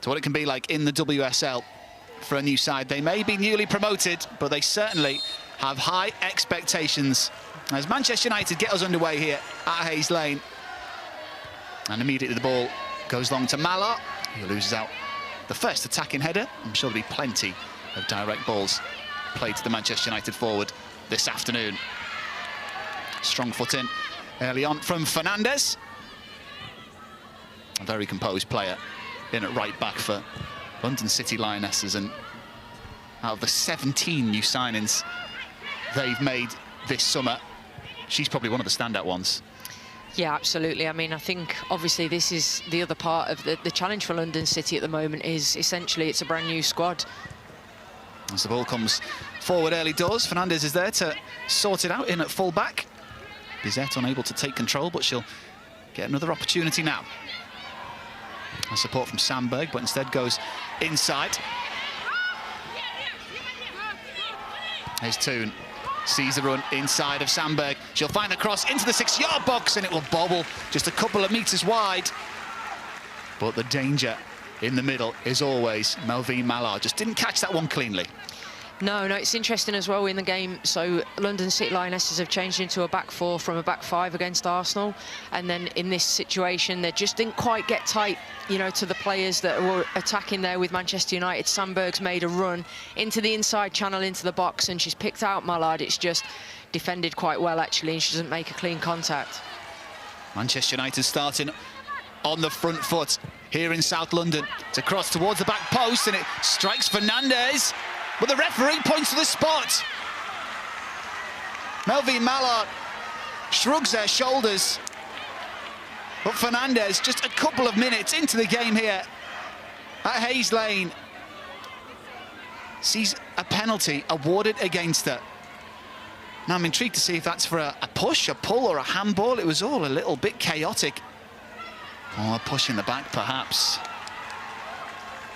to what it can be like in the WSL for a new side. They may be newly promoted, but they certainly have high expectations as Manchester United get us underway here at Hayes Lane. And immediately the ball goes long to Malard, who loses out the first attacking header. I'm sure there'll be plenty of direct balls played to the Manchester United forward this afternoon. Strong foot in early on from Fernandez. A very composed player in at right back for London City Lionesses, and out of the 17 new signings they've made this summer, she's probably one of the standout ones. Yeah, absolutely. I mean, I think obviously this is the other part of the challenge for London City at the moment is essentially it's a brand new squad. As the ball comes forward early doors, Fernandez is there to sort it out in at full back. Bizet unable to take control, but she'll get another opportunity now. A support from Sandberg, but instead goes inside. Here's Toon. Sees the run inside of Sandberg. She'll find the cross into the 6-yard box, and it will bobble just a couple of metres wide. But the danger in the middle is always Melvine Malard. Just didn't catch that one cleanly. No, it's interesting as well in the game. So London City Lionesses have changed into a back four from a back five against Arsenal. And then in this situation, they just didn't quite get tight, you know, to the players that were attacking there with Manchester United. Sandberg's made a run into the inside channel into the box, and she's picked out Malard. It's just defended quite well, actually, and she doesn't make a clean contact. Manchester United starting on the front foot here in South London. It's a cross towards the back post, and it strikes Fernandez. But the referee points to the spot. Melvine Malard shrugs her shoulders. But Fernandez, just a couple of minutes into the game here at Hayes Lane, sees a penalty awarded against her. Now I'm intrigued to see if that's for a push, a pull, or a handball. It was all a little bit chaotic. Oh, a push in the back, perhaps.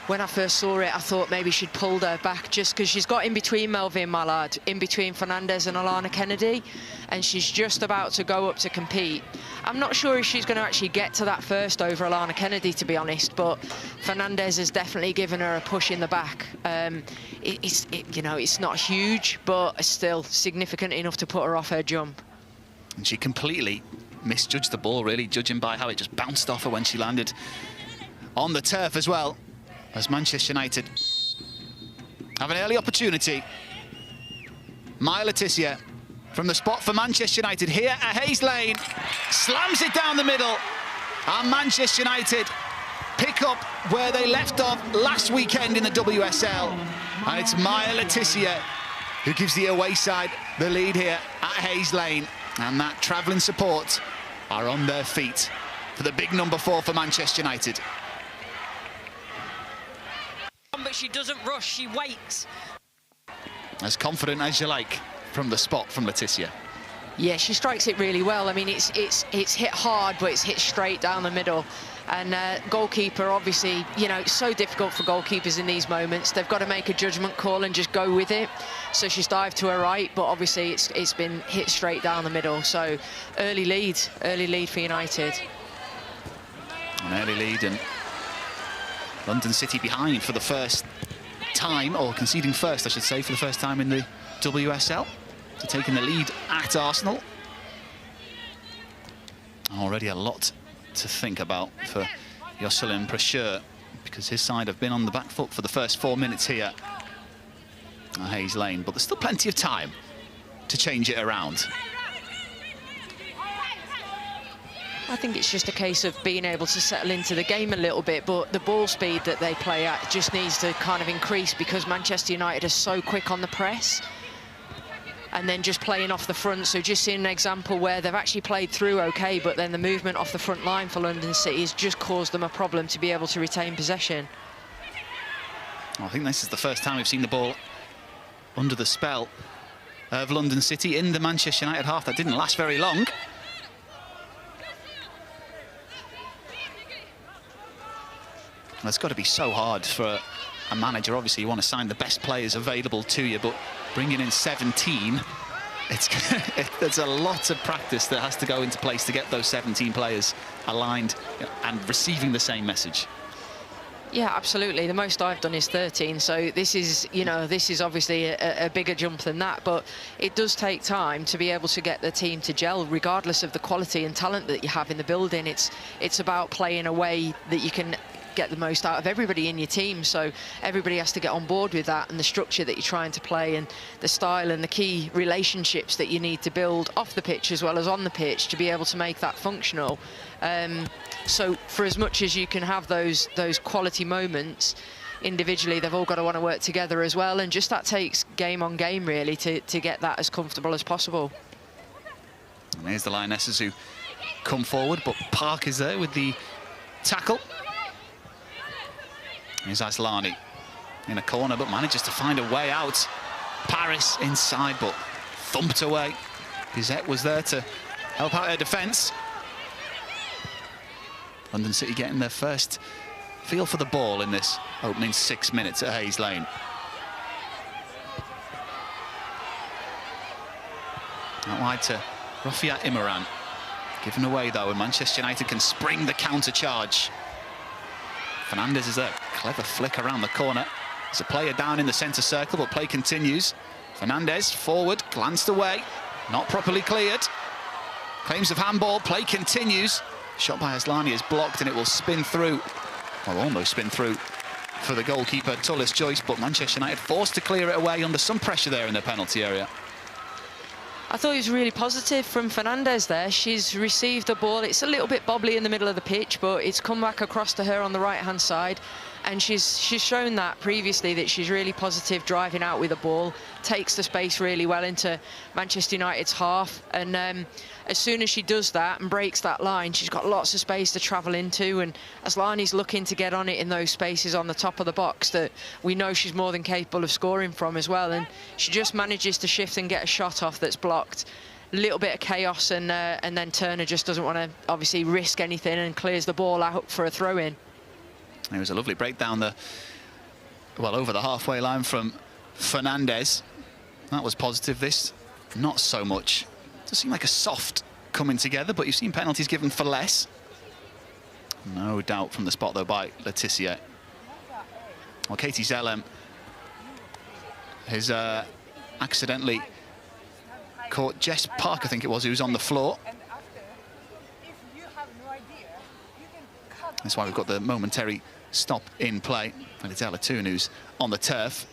When I first saw it, I thought maybe she'd pulled her back just because she's got in between Melvine Malard, in between Fernandez and Alana Kennedy, and she's just about to go up to compete. I'm not sure if she's going to actually get to that first over Alana Kennedy, to be honest, but Fernandez has definitely given her a push in the back. You know, it's not huge, but still significant enough to put her off her jump. And she completely misjudged the ball, really, judging by how it just bounced off her when she landed on the turf as well. As Manchester United have an early opportunity. Maya Letizia from the spot for Manchester United here at Hayes Lane slams it down the middle, and Manchester United pick up where they left off last weekend in the WSL, and it's Maya Letizia who gives the away side the lead here at Hayes Lane, and that travelling support are on their feet for the big number 4 for Manchester United. But she doesn't rush, she waits. As confident as you like from the spot from Letizia. Yeah, she strikes it really well. I mean, it's hit hard, but it's hit straight down the middle. And goalkeeper, obviously, you know, it's so difficult for goalkeepers in these moments. They've got to make a judgment call and just go with it. So she's dived to her right, but obviously it's been hit straight down the middle. So early lead for United. An early lead, and London City behind for the first time, or conceding first, I should say, for the first time in the WSL. So taking the lead at Arsenal. Already a lot to think about for Jocelyn Precheur, because his side have been on the back foot for the first 4 minutes here at Hayes Lane, but there's still plenty of time to change it around. I think it's just a case of being able to settle into the game a little bit, but the ball speed that they play at just needs to kind of increase, because Manchester United are so quick on the press and then just playing off the front. So just seeing an example where they've actually played through okay, but then the movement off the front line for London City has just caused them a problem to be able to retain possession. I think this is the first time we've seen the ball under the spell of London City in the Manchester United half. That didn't last very long. It's got to be so hard for a manager. Obviously, you want to sign the best players available to you, but bringing in 17, there's a lot of practice that has to go into place to get those 17 players aligned and receiving the same message. Yeah, absolutely. The most I've done is 13, so this is, you know, this is obviously a bigger jump than that, but it does take time to be able to get the team to gel, regardless of the quality and talent that you have in the building. It's about playing a way that you can get the most out of everybody in your team, so everybody has to get on board with that and the structure that you're trying to play and the style and the key relationships that you need to build off the pitch as well as on the pitch to be able to make that functional. So for as much as you can have those quality moments individually, they've all got to want to work together as well, and just that takes game on game really to get that as comfortable as possible. And here's the Lionesses who come forward, but Park is there with the tackle. Here's Aslani in a corner, but manages to find a way out. Parris inside, but thumped away. Bizet was there to help out their defence. London City getting their first feel for the ball in this opening 6 minutes at Hayes Lane. Out wide to Rivierre Imran. Given away though, and Manchester United can spring the counter charge. Fernandez is there. Clever flick around the corner. There's a player down in the centre circle, but play continues. Fernandez forward, glanced away, not properly cleared. Claims of handball, play continues. Shot by Aslani is blocked and it will spin through, well, almost spin through for the goalkeeper, Tullis Joyce, but Manchester United forced to clear it away under some pressure there in the penalty area. I thought it was really positive from Fernandez there. She's received the ball. It's a little bit bobbly in the middle of the pitch, but it's come back across to her on the right-hand side. And she's shown that previously, that she's really positive driving out with the ball, takes the space really well into Manchester United's half. And as soon as she does that and breaks that line, she's got lots of space to travel into. And Aslani's looking to get on it in those spaces on the top of the box that we know she's more than capable of scoring from as well. And she just manages to shift and get a shot off that's blocked. A little bit of chaos, and then Turner just doesn't want to obviously risk anything and clears the ball out for a throw-in. It was a lovely breakdown over the halfway line from Fernandez. That was positive. This, not so much. Does seem like a soft coming together, but you've seen penalties given for less. No doubt from the spot, though, by Laetitia. Well, Katie Zellem has accidentally caught Jess Park, I think it was, who was on the floor. That's why we've got the momentary stop in play. And it's Ella Toon who's on the turf.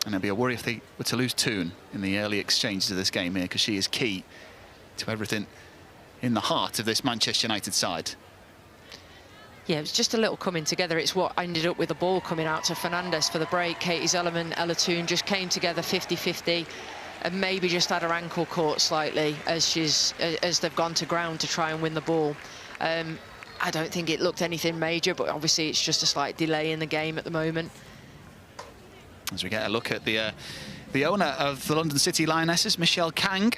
And it'll be a worry if they were to lose Toon in the early exchanges of this game here, because she is key to everything in the heart of this Manchester United side. Yeah, it was just a little coming together. It's what ended up with the ball coming out to Fernandez for the break. Katie Zellem and Ella Toon just came together 50-50 and maybe just had her ankle caught slightly as they've gone to ground to try and win the ball. I don't think it looked anything major, but obviously it's just a slight delay in the game at the moment. As we get a look at the owner of the London City Lionesses, Michelle Kang.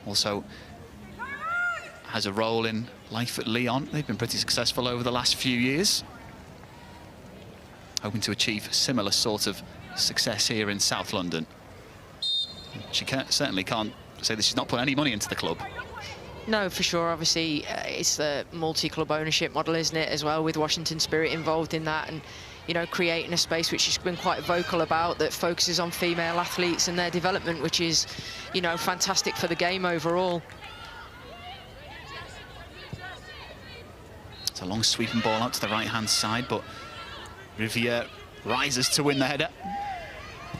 Also has a role in life at Lyon. They've been pretty successful over the last few years. Hoping to achieve similar sort of success here in South London. She certainly can't say that she's not put any money into the club. No, for sure. Obviously, it's the multi-club ownership model, isn't it, as well, with Washington Spirit involved in that, and, you know, creating a space which she's been quite vocal about that focuses on female athletes and their development, which is, you know, fantastic for the game overall. It's a long sweeping ball out to the right-hand side, but Rivierre rises to win the header.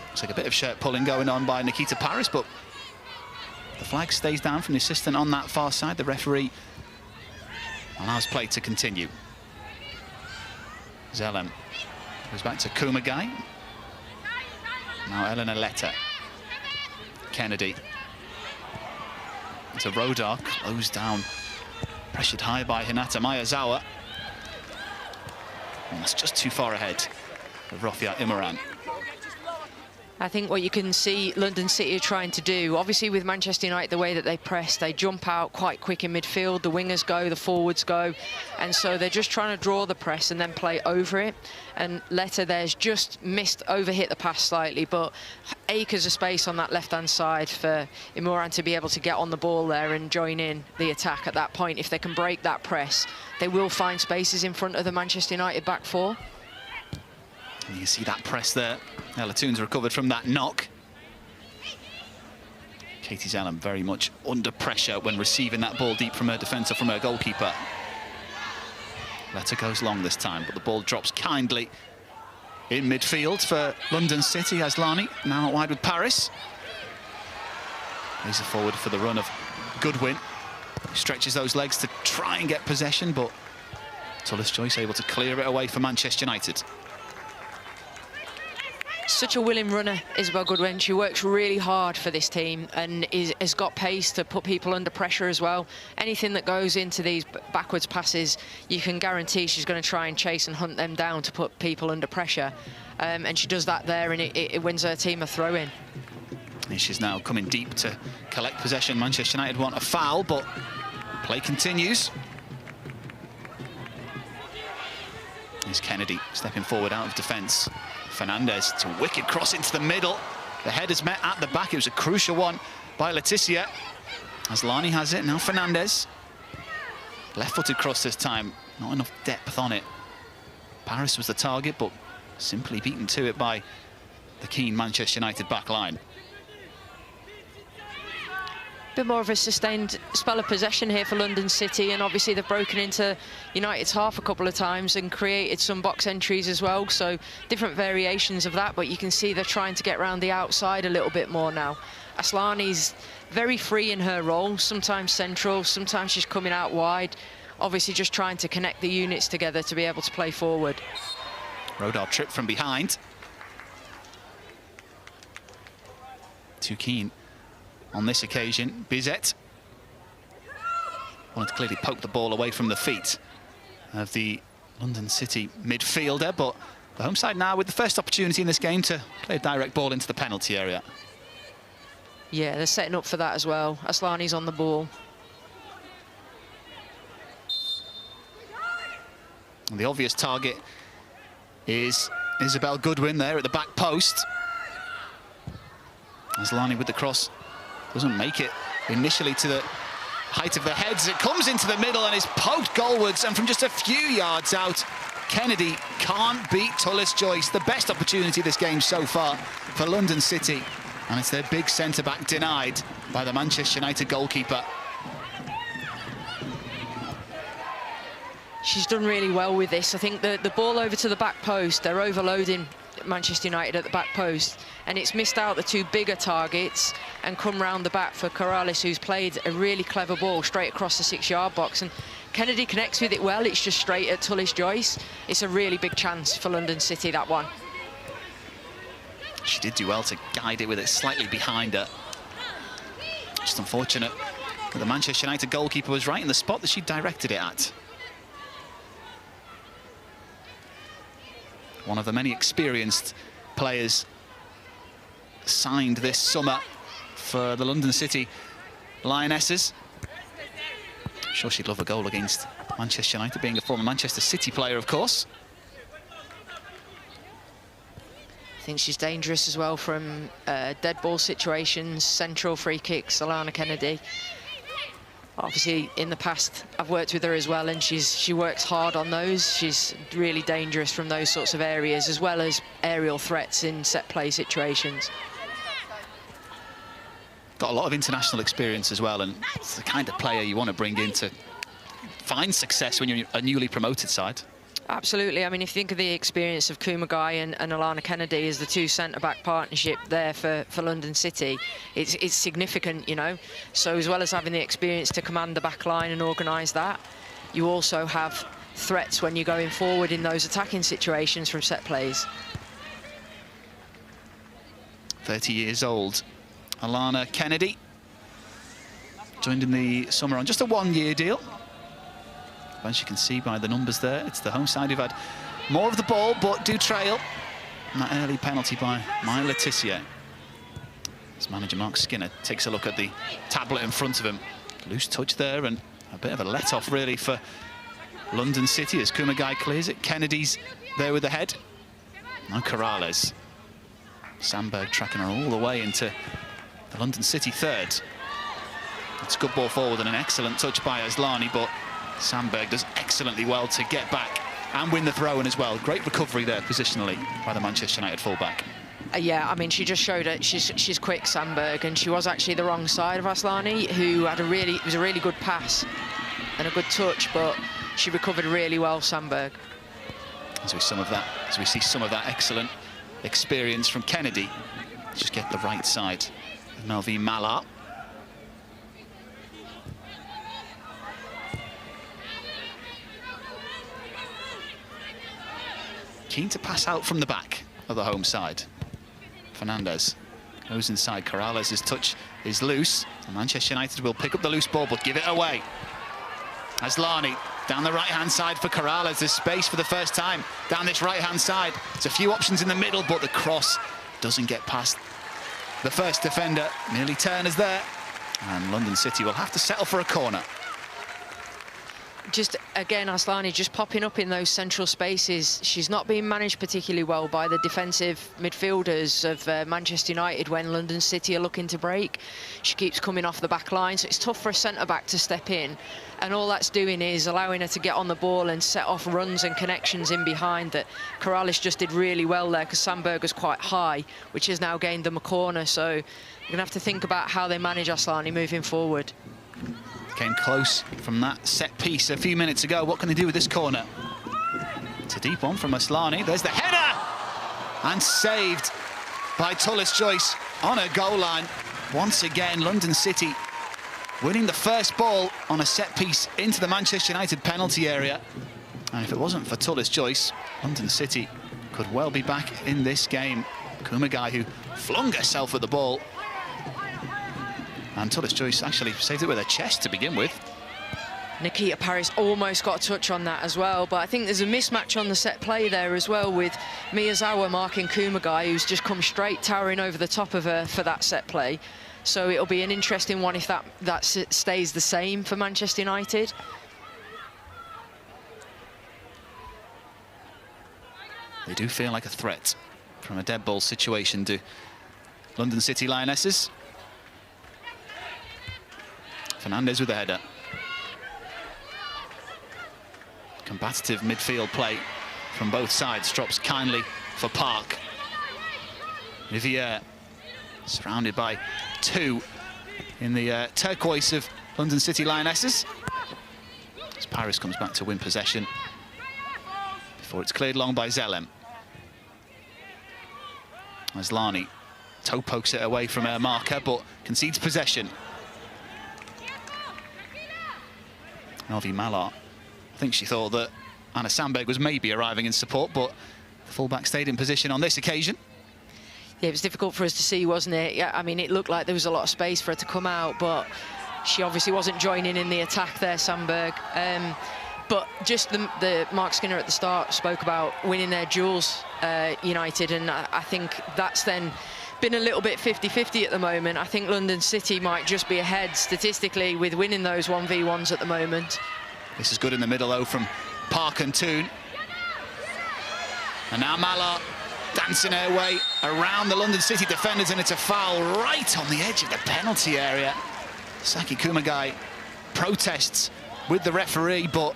Looks like a bit of shirt pulling going on by Nikita Parris, but the flag stays down from the assistant on that far side. The referee allows play to continue. Zellem goes back to Kumagai. Now Eleanor Letta. Kennedy. To Rodar, closed down. Pressured high by Hinata Miyazawa. And that's just too far ahead of Rivierre Imran. I think what you can see London City are trying to do, obviously with Manchester United, the way that they press, they jump out quite quick in midfield, the wingers go, the forwards go, and so they're just trying to draw the press and then play over it. And Letta there's just overhit the pass slightly, but acres of space on that left-hand side for Imoran to be able to get on the ball there and join in the attack at that point. If they can break that press, they will find spaces in front of the Manchester United back four. And you see that press there. Ella Toon's recovered from that knock. Katie Zellum very much under pressure when receiving that ball deep from her defence or from her goalkeeper. Letta goes long this time, but the ball drops kindly in midfield for London City. Aslani now out wide with Parris. Plays it forward for the run of Goodwin. Stretches those legs to try and get possession, but Tullis Joyce able to clear it away for Manchester United. Such a willing runner, Isabel Goodwin. She works really hard for this team and has got pace to put people under pressure as well. Anything that goes into these backwards passes, you can guarantee she's going to try and chase and hunt them down to put people under pressure. And she does that there, and it wins her team a throw-in. She's now coming deep to collect possession. Manchester United want a foul, but play continues. Here's Kennedy stepping forward out of defence. Fernandez to wicked cross into the middle. The headers met at the back. It was a crucial one by Leticia. Aslani has it, now Fernandez. Left-footed cross this time, not enough depth on it. Parris was the target, but simply beaten to it by the keen Manchester United back line. Bit more of a sustained spell of possession here for London City, and obviously they've broken into United's half a couple of times and created some box entries as well, so different variations of that, but you can see they're trying to get around the outside a little bit more now. Aslani's very free in her role, sometimes central, sometimes she's coming out wide, obviously just trying to connect the units together to be able to play forward. Rodar trip from behind. Too keen on this occasion. Bizet wanted to clearly poke the ball away from the feet of the London City midfielder, but the home side now with the first opportunity in this game to play a direct ball into the penalty area. Yeah, they're setting up for that as well. Aslani's on the ball. And the obvious target is Isabel Goodwin there at the back post. Aslani with the cross doesn't make it initially to the height of the heads. It comes into the middle and is poked goalwards, and from just a few yards out, Kennedy can't beat Tullis Joyce. The best opportunity this game so far for London City, and it's their big centre-back denied by the Manchester United goalkeeper. She's done really well with this. I think the ball over to the back post, they're overloading Manchester United at the back post, and it's missed out the two bigger targets and come round the back for Corrales, who's played a really clever ball straight across the 6-yard box, and Kennedy connects with it well. It's just straight at Tullis Joyce. It's a really big chance for London City, that one. She did do well to guide it with it slightly behind her. Just unfortunate that the Manchester United goalkeeper was right in the spot that she directed it at. One of the many experienced players signed this summer for the London City Lionesses. I'm sure she'd love a goal against Manchester United, being a former Manchester City player, of course. I think she's dangerous as well from dead ball situations, central free kicks, Alana Kennedy. Obviously, in the past, I've worked with her as well, and she works hard on those. She's really dangerous from those sorts of areas, as well as aerial threats in set play situations. Got a lot of international experience as well, and it's the kind of player you want to bring in to find success when you're a newly promoted side. Absolutely. I mean, if you think of the experience of Kumagai and Alana Kennedy as the two centre-back partnership there for London City, it's significant, you know. So as well as having the experience to command the back line and organise that, you also have threats when you're going forward in those attacking situations from set plays. 30 years old, Alana Kennedy. Joined in the summer on just a one-year deal. As you can see by the numbers there, it's the home side who've had more of the ball, but do trail. And that early penalty by Maya Letitia. As manager Mark Skinner takes a look at the tablet in front of him. Loose touch there and a bit of a let-off really for London City as Kumagai clears it. Kennedy's there with the head. Now Corrales. Sandberg tracking her all the way into the London City third. It's a good ball forward and an excellent touch by Aslani, but Sandberg does excellently well to get back and win the throw-in as well. Great recovery there positionally by the Manchester United fullback. Yeah, I mean, she just showed it. She's quick, Sandberg, and she was actually the wrong side of Aslani, who had it was a really good pass and a good touch, but she recovered really well, Sandberg. As we see some of that excellent experience from Kennedy. Just get the right side of Melvin Malard. Keen to pass out from the back of the home side. Fernandez goes inside. Corrales' touch is loose. And Manchester United will pick up the loose ball but give it away. Aslani down the right-hand side for Corrales. There's space for the first time down this right-hand side. There's a few options in the middle, but the cross doesn't get past the first defender. Nearly Turner's there. And London City will have to settle for a corner. Just, again, Aslani just popping up in those central spaces. She's not being managed particularly well by the defensive midfielders of Manchester United when London City are looking to break. She keeps coming off the back line, so it's tough for a centre-back to step in. And all that's doing is allowing her to get on the ball and set off runs and connections in behind that Corrales just did really well there because Sandberg was quite high, which has now gained them a corner. So you're going to have to think about how they manage Aslani moving forward. Came close from that set piece a few minutes ago. What can they do with this corner? It's a deep one from Aslani. There's the header! And saved by Tullis-Joyce on her goal line. Once again, London City winning the first ball on a set piece into the Manchester United penalty area. And if it wasn't for Tullis-Joyce, London City could well be back in this game. Kumagai, who flung herself at the ball. And Tullis-Joyce actually saved it with her chest to begin with. Nikita Parris almost got a touch on that as well, but I think there's a mismatch on the set play there as well with Miyazawa marking Kumagai, who's just come straight towering over the top of her for that set play. So it'll be an interesting one if that stays the same for Manchester United. They do feel like a threat from a dead ball situation to London City Lionesses. Fernandez with the header. Combative midfield play from both sides. Drops kindly for Park. Rivierre surrounded by two in the turquoise of London City Lionesses. As Parris comes back to win possession before it's cleared long by Zelem. Aslani toe pokes it away from her marker but concedes possession. Melvin Malard. I think she thought that Anna Sandberg was maybe arriving in support, but the fullback stayed in position on this occasion. Yeah, it was difficult for us to see, wasn't it? Yeah, I mean, it looked like there was a lot of space for her to come out, but she obviously wasn't joining in the attack there, Sandberg. But just the Mark Skinner at the start spoke about winning their duels, United, and I think that's then been a little bit 50-50 at the moment. I think London City might just be ahead statistically with winning those 1v1s at the moment. This is good in the middle, though, from Park and Toon. And now Malard dancing her way around the London City defenders, and it's a foul right on the edge of the penalty area. Saki Kumagai protests with the referee, but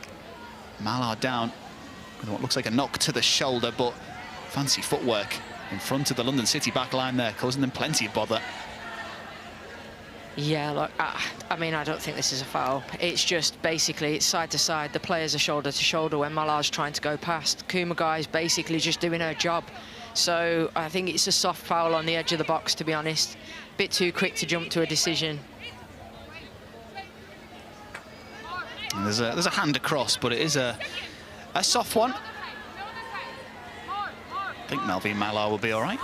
Malard down with what looks like a knock to the shoulder, but fancy footwork in front of the London City back line there, causing them plenty of bother. Yeah, look, I mean, I don't think this is a foul. It's just basically, it's side to side. The players are shoulder to shoulder when Malard's trying to go past. Kumagai's basically just doing her job. So I think it's a soft foul on the edge of the box, to be honest. Bit too quick to jump to a decision. And there's a hand across, but it is a soft one. I think Melvin Malard will be all right.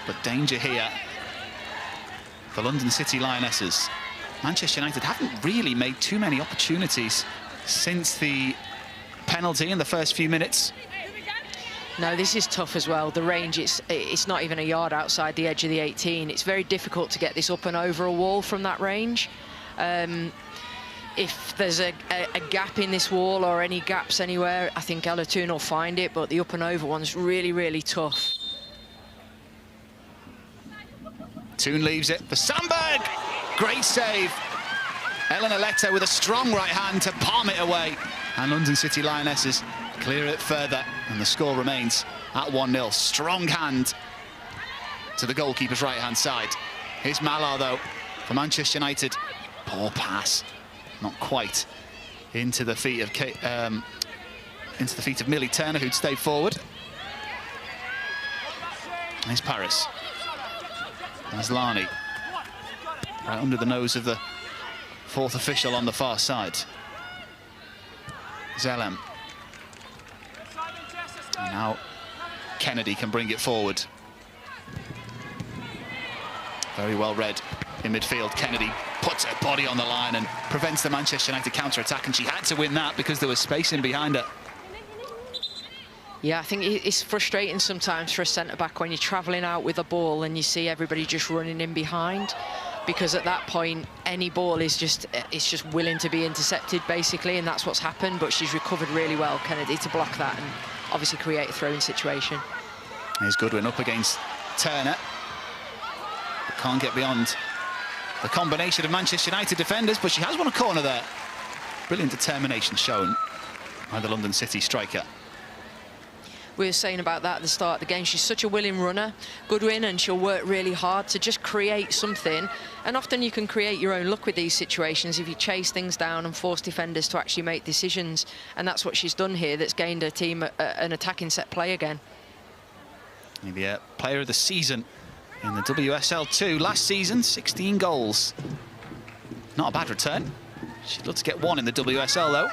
But danger here for London City Lionesses. Manchester United haven't really made too many opportunities since the penalty in the first few minutes. No, this is tough as well. The range, it's not even a yard outside the edge of the 18. It's very difficult to get this up and over a wall from that range. If there's a gap in this wall or any gaps anywhere, I think Ella Toon will find it, but the up and over one's really, really tough. Toon leaves it for Sandberg. Great save. Ellen Aletta with a strong right hand to palm it away. And London City Lionesses clear it further, and the score remains at 1-0. Strong hand to the goalkeeper's right-hand side. Here's Malard, though, for Manchester United. Poor pass. Not quite into the feet of Millie Turner, who'd stayed forward. Here's Parris. There's Lani, right under the nose of the fourth official on the far side. Zellem. And now Kennedy can bring it forward. Very well read in midfield. Kennedy puts her body on the line and prevents the Manchester United counter-attack, and she had to win that because there was space in behind her. Yeah, I think it's frustrating sometimes for a centre-back when you're travelling out with a ball and you see everybody just running in behind, because at that point any ball is just willing to be intercepted basically, and that's what's happened. But she's recovered really well, Kennedy, to block that and obviously create a throw-in situation. Here's Goodwin up against Turner. Can't get beyond the combination of Manchester United defenders, but she has won a corner there. Brilliant determination shown by the London City striker. We were saying about that at the start of the game. She's such a willing runner, Goodwin, and she'll work really hard to just create something. And often you can create your own luck with these situations if you chase things down and force defenders to actually make decisions. And that's what she's done here. That's gained her team an attacking set play again. Maybe a player of the season in the WSL 2 last season, 16 goals. Not a bad return. She'd love to get one in the WSL though.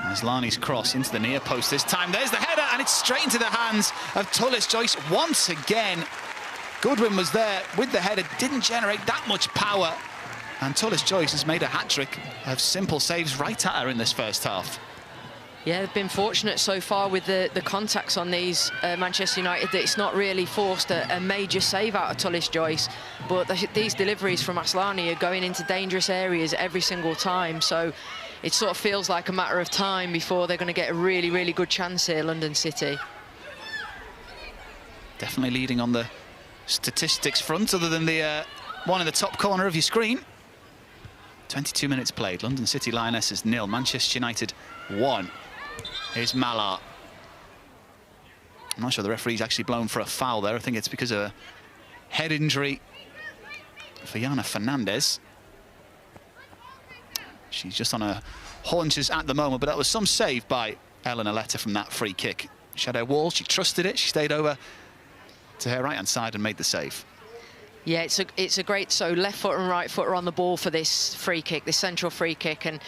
There's Lani's cross into the near post this time. There's the header, and it's straight into the hands of Tullis Joyce once again. Goodwin was there with the header, didn't generate that much power. And Tullis Joyce has made a hat-trick of simple saves right at her in this first half. Yeah, they've been fortunate so far with the contacts on these Manchester United that it's not really forced a major save out of Tullis Joyce. But these deliveries from Aslani are going into dangerous areas every single time. So it sort of feels like a matter of time before they're going to get a really, really good chance here, London City. Definitely leading on the statistics front, other than the one in the top corner of your screen. 22 minutes played. London City Lionesses 0, Manchester United 1. Here's Malard. I'm not sure the referee's actually blown for a foul there. I think it's because of a head injury for Yana Fernandez. She's just on her haunches at the moment, but that was some save by Ellen Aletta from that free kick. She had her wall, she trusted it, she stayed over to her right-hand side and made the save. Yeah, it's a great, so left foot and right foot are on the ball for this free kick, this central free kick, and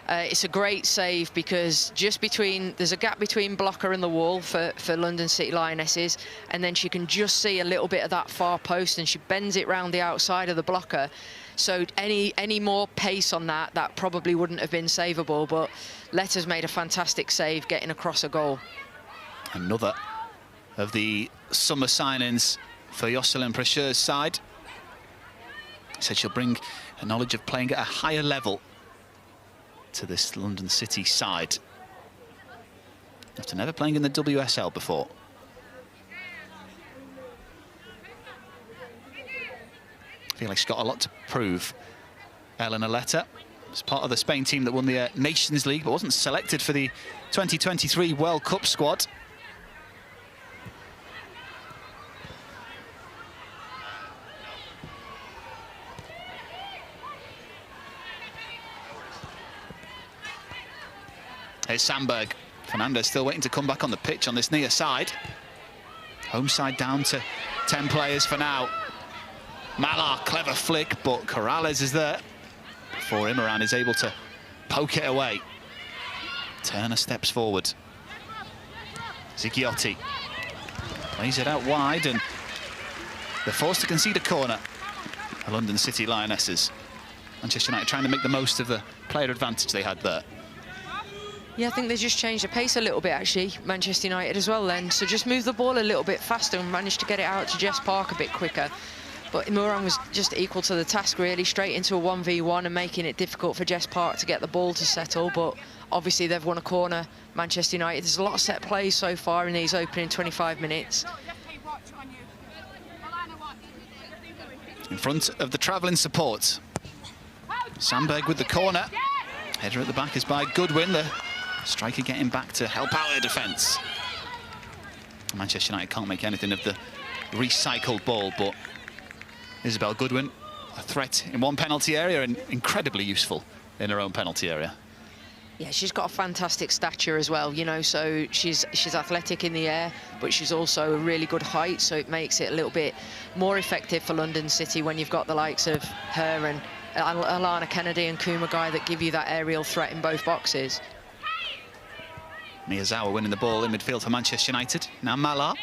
it's a great save because just there's a gap between blocker and the wall for London City Lionesses, and then she can just see a little bit of that far post and she bends it round the outside of the blocker. So any more pace on that probably wouldn't have been savable, but Letta's made a fantastic save getting across a goal. Another of the summer signings for Jocelyn Precheur's side. Said she'll bring a knowledge of playing at a higher level to this London City side, after never playing in the WSL before. I feel like she's got a lot to prove. Ellen Aletta was part of the Spain team that won the Nations League, but wasn't selected for the 2023 World Cup squad. Here's Sandberg. Fernandez still waiting to come back on the pitch on this near side. Home side down to 10 players for now. Malard, clever flick, but Corrales is there before Imran is able to poke it away. Turner steps forward. Zighiotti lays it out wide, and they're forced to concede a corner. The London City Lionesses. Manchester United trying to make the most of the player advantage they had there. Yeah, I think they just changed the pace a little bit, actually, Manchester United as well then. So just move the ball a little bit faster and managed to get it out to Jess Park a bit quicker. But Imran was just equal to the task, really, straight into a 1v1 and making it difficult for Jess Park to get the ball to settle. But obviously they've won a corner, Manchester United. There's a lot of set plays so far in these opening 25 minutes. In front of the travelling support. Sandberg with the corner. Header at the back is by Goodwin. The striker getting back to help out their defence. Manchester United can't make anything of the recycled ball, but Isabel Goodwin, a threat in one penalty area and incredibly useful in her own penalty area. Yeah, she's got a fantastic stature as well, you know, so she's athletic in the air, but she's also a really good height, so it makes it a little bit more effective for London City when you've got the likes of her and Alana Kennedy and Kumagai that give you that aerial threat in both boxes. Miyazawa winning the ball in midfield for Manchester United. Now Malard.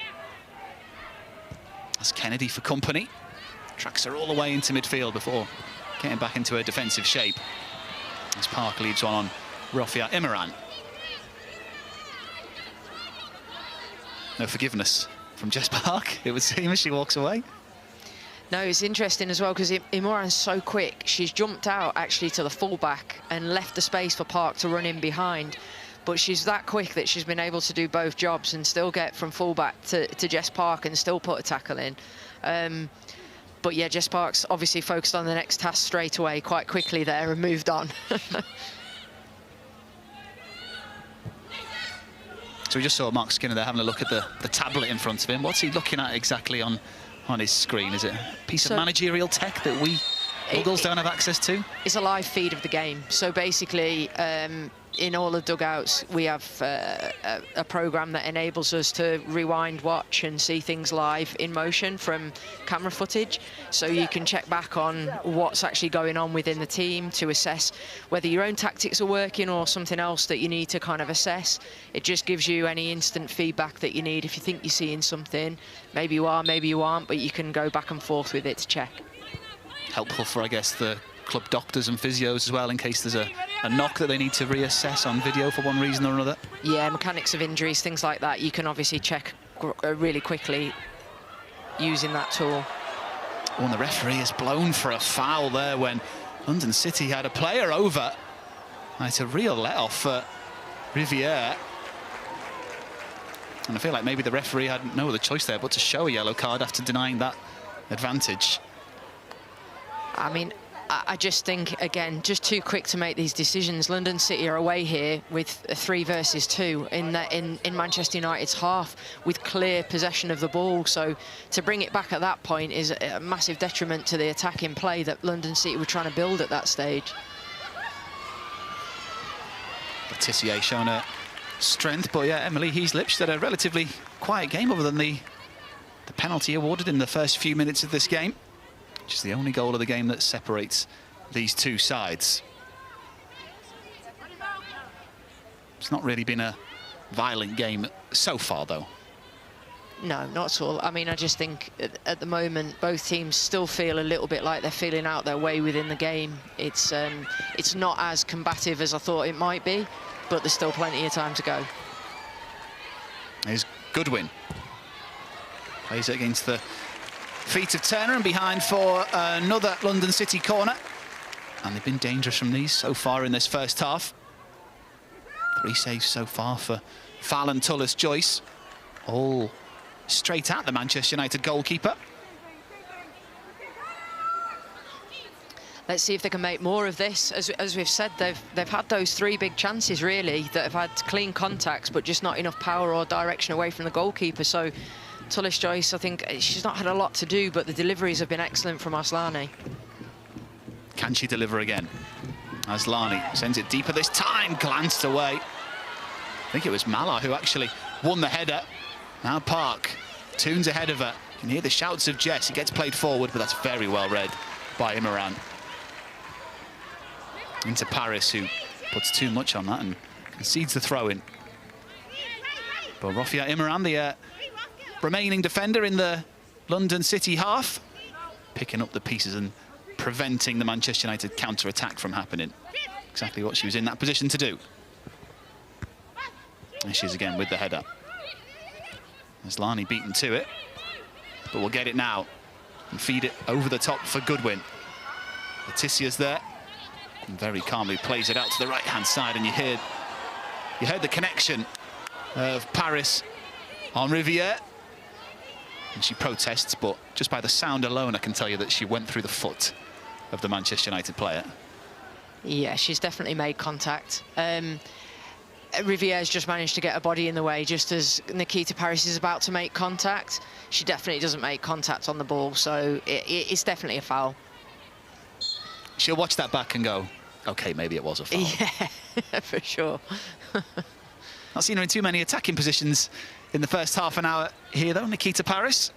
That's Kennedy for company. Tracks her all the way into midfield before getting back into her defensive shape. As Park leads on Rivierre Imran. No forgiveness from Jess Park, it would seem, as she walks away. No, it's interesting as well because Imran's so quick. She's jumped out actually to the fullback and left the space for Park to run in behind. But she's that quick that she's been able to do both jobs and still get from fullback to Jess Park and still put a tackle in. But yeah, Jess Park's obviously focused on the next task straight away, quite quickly there, and moved on. So we just saw Mark Skinner there having a look at the tablet in front of him. What's he looking at exactly on his screen? Is it a piece of managerial tech that we Muggles don't have access to? It's a live feed of the game. So basically, in all the dugouts, we have a program that enables us to rewind, watch and see things live in motion from camera footage. So you can check back on what's actually going on within the team to assess whether your own tactics are working or something else that you need to kind of assess. It just gives you any instant feedback that you need. If you think you're seeing something, maybe you are, maybe you aren't, but you can go back and forth with it to check. Helpful for, I guess, the club doctors and physios as well, in case there's a knock that they need to reassess on video for one reason or another. Yeah, mechanics of injuries, things like that, you can obviously check really quickly using that tool. Oh, and the referee is blown for a foul there when London City had a player over. And it's a real let-off for Rivierre. And I feel like maybe the referee had no other choice there but to show a yellow card after denying that advantage. I mean, I just think, again, just too quick to make these decisions. London City are away here with a 3 versus 2 in Manchester United's half with clear possession of the ball. So to bring it back at that point is a massive detriment to the attacking play that London City were trying to build at that stage. Tissier showing her strength, but yeah, Emily Heaslip had a relatively quiet game other than the penalty awarded in the first few minutes of this game. Which is the only goal of the game that separates these two sides. It's not really been a violent game so far, though. No, not at all. I mean, I just think at the moment, both teams still feel a little bit like they're feeling out their way within the game. It's not as combative as I thought it might be, but there's still plenty of time to go. Here's Goodwin. Plays it against the feet of Turner and behind for another London City corner. And they've been dangerous from these so far in this first half. 3 saves so far for Fallon Tullis-Joyce. All straight at the Manchester United goalkeeper. Let's see if they can make more of this. As we've said, they've had those 3 big chances, really, that have had clean contacts, but just not enough power or direction away from the goalkeeper. So Tullis-Joyce, I think she's not had a lot to do, but the deliveries have been excellent from Aslani. Can she deliver again? Aslani sends it deeper this time, glanced away. I think it was Malard who actually won the header. Now Park, tunes ahead of her. You can hear the shouts of Jess. It gets played forward, but that's very well read by Imran. Into Parris, who puts too much on that and concedes the throw-in. But Rivierre Imran, the remaining defender in the London City half, picking up the pieces and preventing the Manchester United counter-attack from happening. Exactly what she was in that position to do. There she is again with the header. There's Lani beaten to it, but we'll get it now and feed it over the top for Goodwin. Leticia's there, and very calmly plays it out to the right-hand side, and you heard the connection of Parris on Rivierre. And she protests, but just by the sound alone, I can tell you that she went through the foot of the Manchester United player. Yeah, she's definitely made contact. Rivierre's just managed to get her body in the way just as Nikita Parris is about to make contact. She definitely doesn't make contact on the ball, so it's definitely a foul. She'll watch that back and go, OK, maybe it was a foul. Yeah, for sure. Not seen her in too many attacking positions in the first half an hour here, though, Nikita Parris.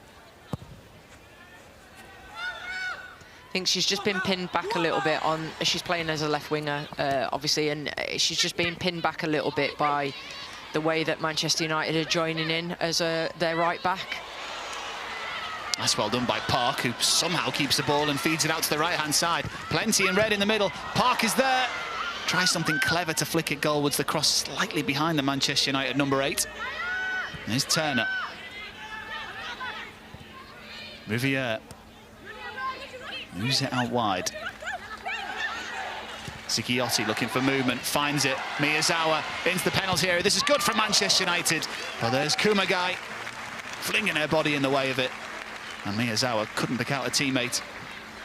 I think she's just been pinned back a little bit on. She's playing as a left winger, obviously, and she's just been pinned back a little bit by the way that Manchester United are joining in as their right back. That's well done by Park, who somehow keeps the ball and feeds it out to the right-hand side. Plenty in red in the middle. Park is there. Tries something clever to flick it goalwards. The cross slightly behind the Manchester United number 8. There's Turner. Rivierre moves it out wide. Zigiotti looking for movement, finds it. Miyazawa into the penalty area. This is good for Manchester United. Well, there's Kumagai flinging her body in the way of it. And Miyazawa couldn't pick out a teammate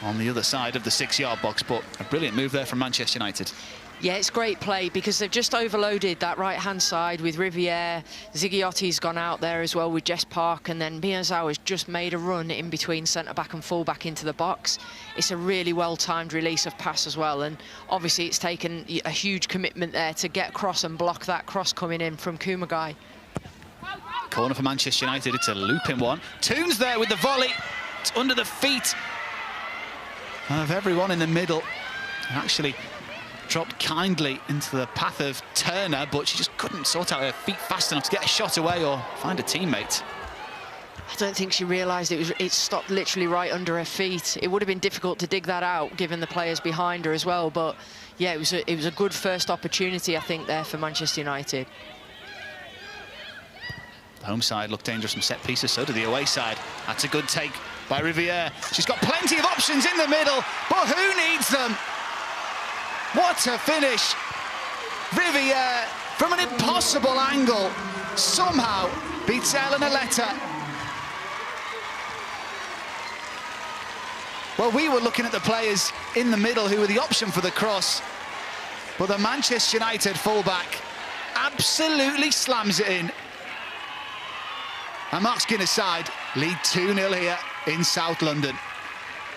on the other side of the 6-yard box, but a brilliant move there from Manchester United. Yeah, it's great play because they've just overloaded that right-hand side with Rivierre. Zigiotti's gone out there as well with Jess Park, and then Miyazawa's just made a run in between centre-back and full-back into the box. It's a really well-timed release of pass as well, and obviously it's taken a huge commitment there to get across and block that cross coming in from Kumagai. Corner for Manchester United, it's a looping one. Toon's there with the volley. It's under the feet of everyone in the middle. And actually dropped kindly into the path of Turner, but she just couldn't sort out her feet fast enough to get a shot away or find a teammate. I don't think she realised it stopped literally right under her feet. It would have been difficult to dig that out, given the players behind her as well. But yeah, it was a good first opportunity, I think, there for Manchester United. The home side looked dangerous from set pieces, so did the away side. That's a good take by Rivierre. She's got plenty of options in the middle, but who needs them? What a finish! Rivierre, from an impossible angle, somehow beats Ellen Aletta. Well, we were looking at the players in the middle who were the option for the cross, but the Manchester United fullback absolutely slams it in. And Mark Skinner's side lead 2-0 here in South London.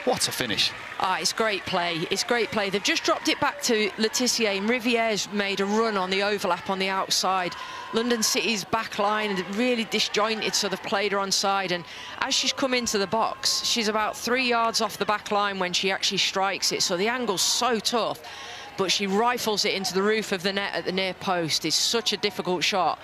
What a finish. Ah, it's great play. It's great play. They've just dropped it back to Letizia, and Rivierre's made a run on the overlap on the outside. London City's back line really disjointed, so they've played her onside. And as she's come into the box, she's about 3 yards off the back line when she actually strikes it. So the angle's so tough, but she rifles it into the roof of the net at the near post. It's such a difficult shot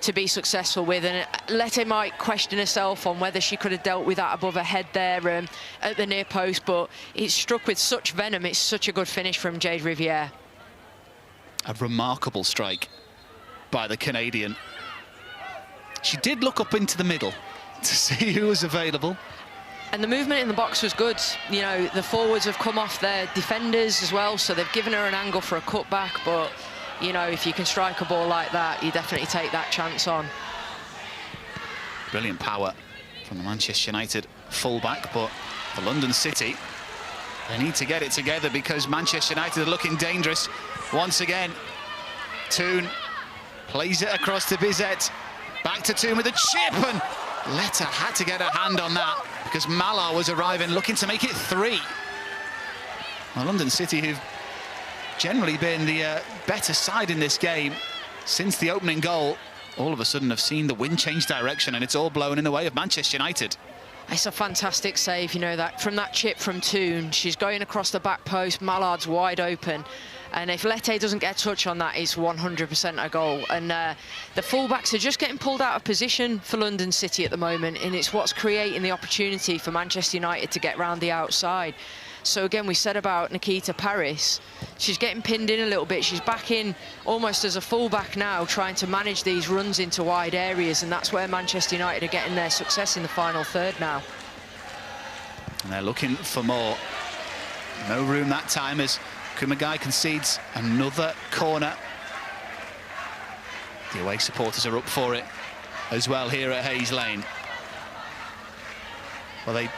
to be successful with, and Lette might question herself on whether she could have dealt with that above her head there at the near post, but it's struck with such venom. It's such a good finish from Jade Rivierre. A remarkable strike by the Canadian. She did look up into the middle to see who was available. And the movement in the box was good. You know, the forwards have come off their defenders as well, so they've given her an angle for a cutback, but you know, if you can strike a ball like that, you definitely take that chance on. Brilliant power from the Manchester United fullback, but for London City, they need to get it together because Manchester United are looking dangerous once again. Toon plays it across to Bizet. Back to Toon with a chip, and Letta had to get her hand on that because Malard was arriving, looking to make it 3. Well, London City, who've generally been the better side in this game since the opening goal, all of a sudden have seen the wind change direction, and it's all blown in the way of Manchester United. It's a fantastic save, you know, that from that chip from Toon. She's going across the back post, Mallard's wide open, and if Lette doesn't get a touch on that, it's 100% a goal. And the fullbacks are just getting pulled out of position for London City at the moment, and it's what's creating the opportunity for Manchester United to get round the outside. So again, we said about Nikita Parris, she's getting pinned in a little bit. She's back in almost as a fullback now, trying to manage these runs into wide areas, and that's where Manchester United are getting their success in the final third now. And they're looking for more. No room that time as Kumagai concedes another corner. The away supporters are up for it as well here at Hayes Lane. Well, they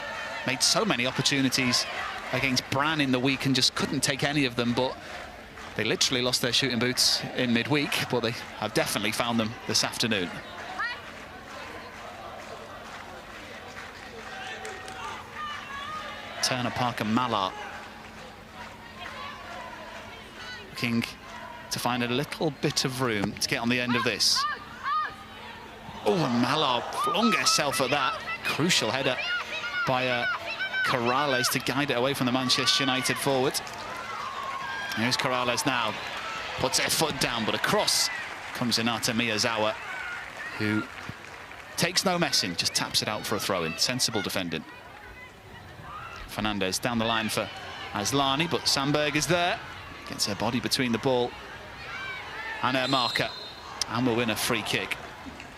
made so many opportunities against Bran in the week and just couldn't take any of them, but they literally lost their shooting boots in midweek, but they have definitely found them this afternoon. Turner, Parker, Malard looking to find a little bit of room to get on the end of this. Oh, and Malard flung herself at that. Crucial header by Corrales to guide it away from the Manchester United forward. Here's Corrales now. Puts her foot down, but a cross comes in after Miyazawa, who takes no messing, just taps it out for a throw-in. Sensible defending. Fernandez down the line for Aslani, but Sandberg is there. Gets her body between the ball and her marker, and will win a free kick.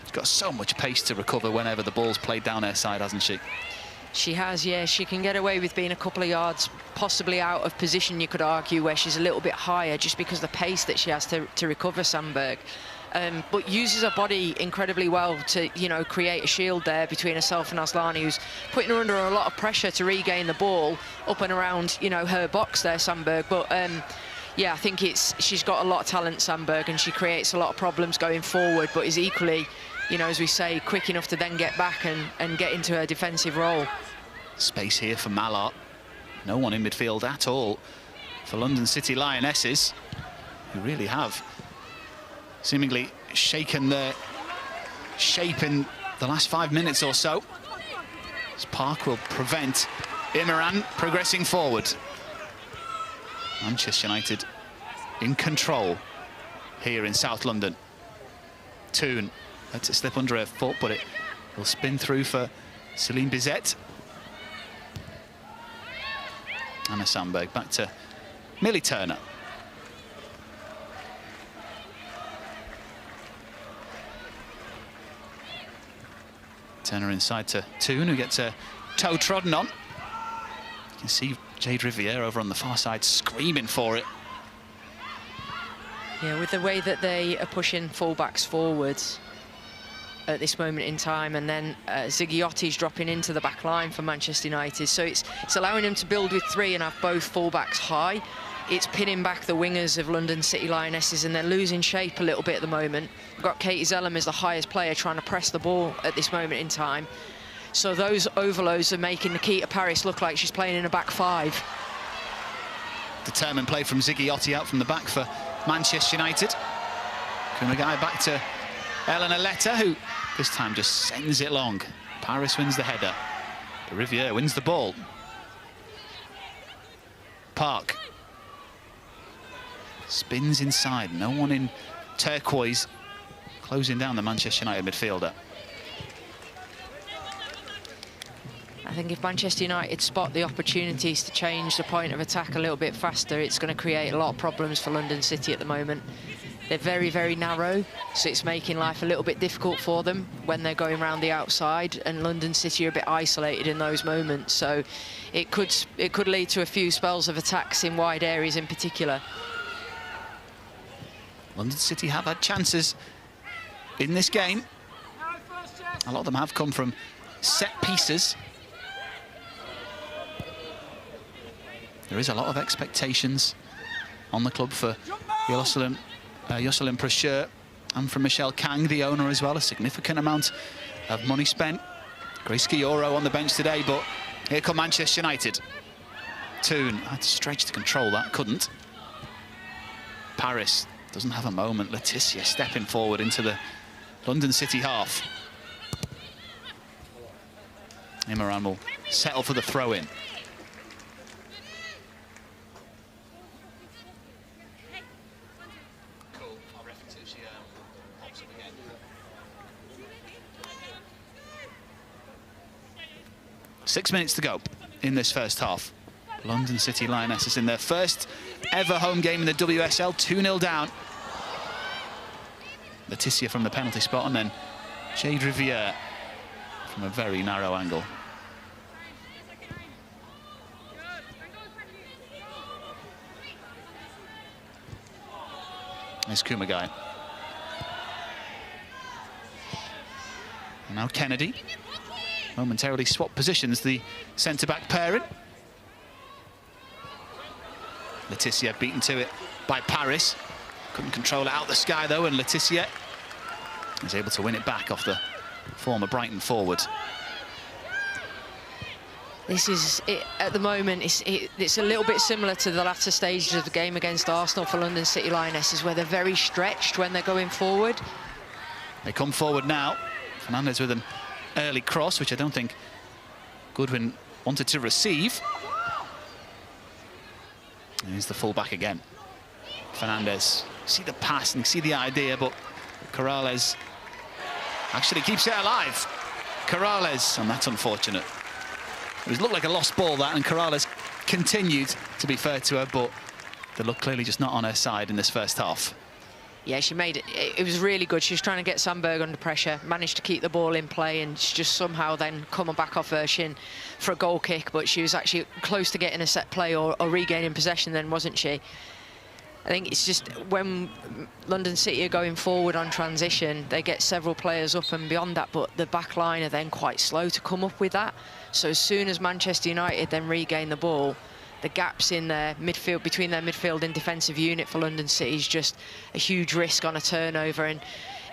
She's got so much pace to recover whenever the ball's played down her side, hasn't she? She has, yeah. She can get away with being a couple of yards possibly out of position, you could argue, where she's a little bit higher, just because of the pace that she has to recover, Sandberg. But uses her body incredibly well to, you know, create a shield there between herself and Aslani, who's putting her under a lot of pressure to regain the ball up and around, you know, her box there, Sandberg. But yeah, I think she's got a lot of talent, Sandberg, and she creates a lot of problems going forward, but is equally, you know, as we say, quick enough to then get back and get into her defensive role. Space here for Malard. No one in midfield at all for London City Lionesses, who really have seemingly shaken their shape in the last 5 minutes or so. As Park will prevent Imran progressing forward. Manchester United in control here in South London. Toon lets it slip under her foot, but it will spin through for Celine Bizet. Anna Sandberg back to Millie Turner. Turner inside to Toon, who gets her toe trodden on. You can see Jade Rivierre over on the far side screaming for it. Yeah, with the way that they are pushing fullbacks forwards at this moment in time, and then Zigiotti's dropping into the back line for Manchester United, so it's allowing them to build with three and have both fullbacks high. It's pinning back the wingers of London City Lionesses, and they're losing shape a little bit at the moment. We've got Katie Zellum as the highest player trying to press the ball at this moment in time. So those overloads are making Nikita Parris look like she's playing in a back five. Determined play from Zigiotti out from the back for Manchester United. Kumagai back to Eleanor Letta, who this time just sends it long. Parris wins the header. But Rivierre wins the ball. Park spins inside. No one in turquoise closing down the Manchester United midfielder. I think if Manchester United spot the opportunities to change the point of attack a little bit faster, it's going to create a lot of problems for London City at the moment. They're very, very narrow, so it's making life a little bit difficult for them when they're going around the outside, and London City are a bit isolated in those moments. So it could lead to a few spells of attacks in wide areas in particular. London City have had chances in this game. A lot of them have come from set pieces. There is a lot of expectations on the club for Jocelyn Pracheur and from Michelle Kang, the owner, as well. A significant amount of money spent. Grace Gioro on the bench today, but here come Manchester United. Toon had to stretch to control that, couldn't. Parris doesn't have a moment. Letitia stepping forward into the London City half. Imran will settle for the throw-in. .6 minutes to go in this first half. London City Lionesses in their first ever home game in the WSL, 2-0 down. Laetitia from the penalty spot, and then Jade Rivierre from a very narrow angle. There's Kumagai. And now Kennedy. Momentarily swapped positions, the centre-back pairing. Laetitia beaten to it by Parris. Couldn't control it out the sky, though, and Laetitia is able to win it back off the former Brighton forward. This is it at the moment. It's a little bit similar to the latter stages of the game against Arsenal for London City Lionesses, where they're very stretched when they're going forward. They come forward now. Fernandez with an early cross, which I don't think Goodwin wanted to receive. And here's the full-back again. Fernandez, see the pass and see the idea, but Corrales actually keeps it alive. Corrales, and that's unfortunate. It looked like a lost ball, that, and Corrales continued, to be fair to her, but the luck clearly just not on her side in this first half. Yeah, she made it. It was really good. She was trying to get Sandberg under pressure, managed to keep the ball in play, and she just somehow then coming back off her shin for a goal kick, but she was actually close to getting a set play or regaining possession then, wasn't she? I think it's just when London City are going forward on transition, they get several players up and beyond that, but the back line are then quite slow to come up with that. So as soon as Manchester United then regain the ball, the gaps in their midfield, between their midfield and defensive unit for London City is just a huge risk on a turnover. And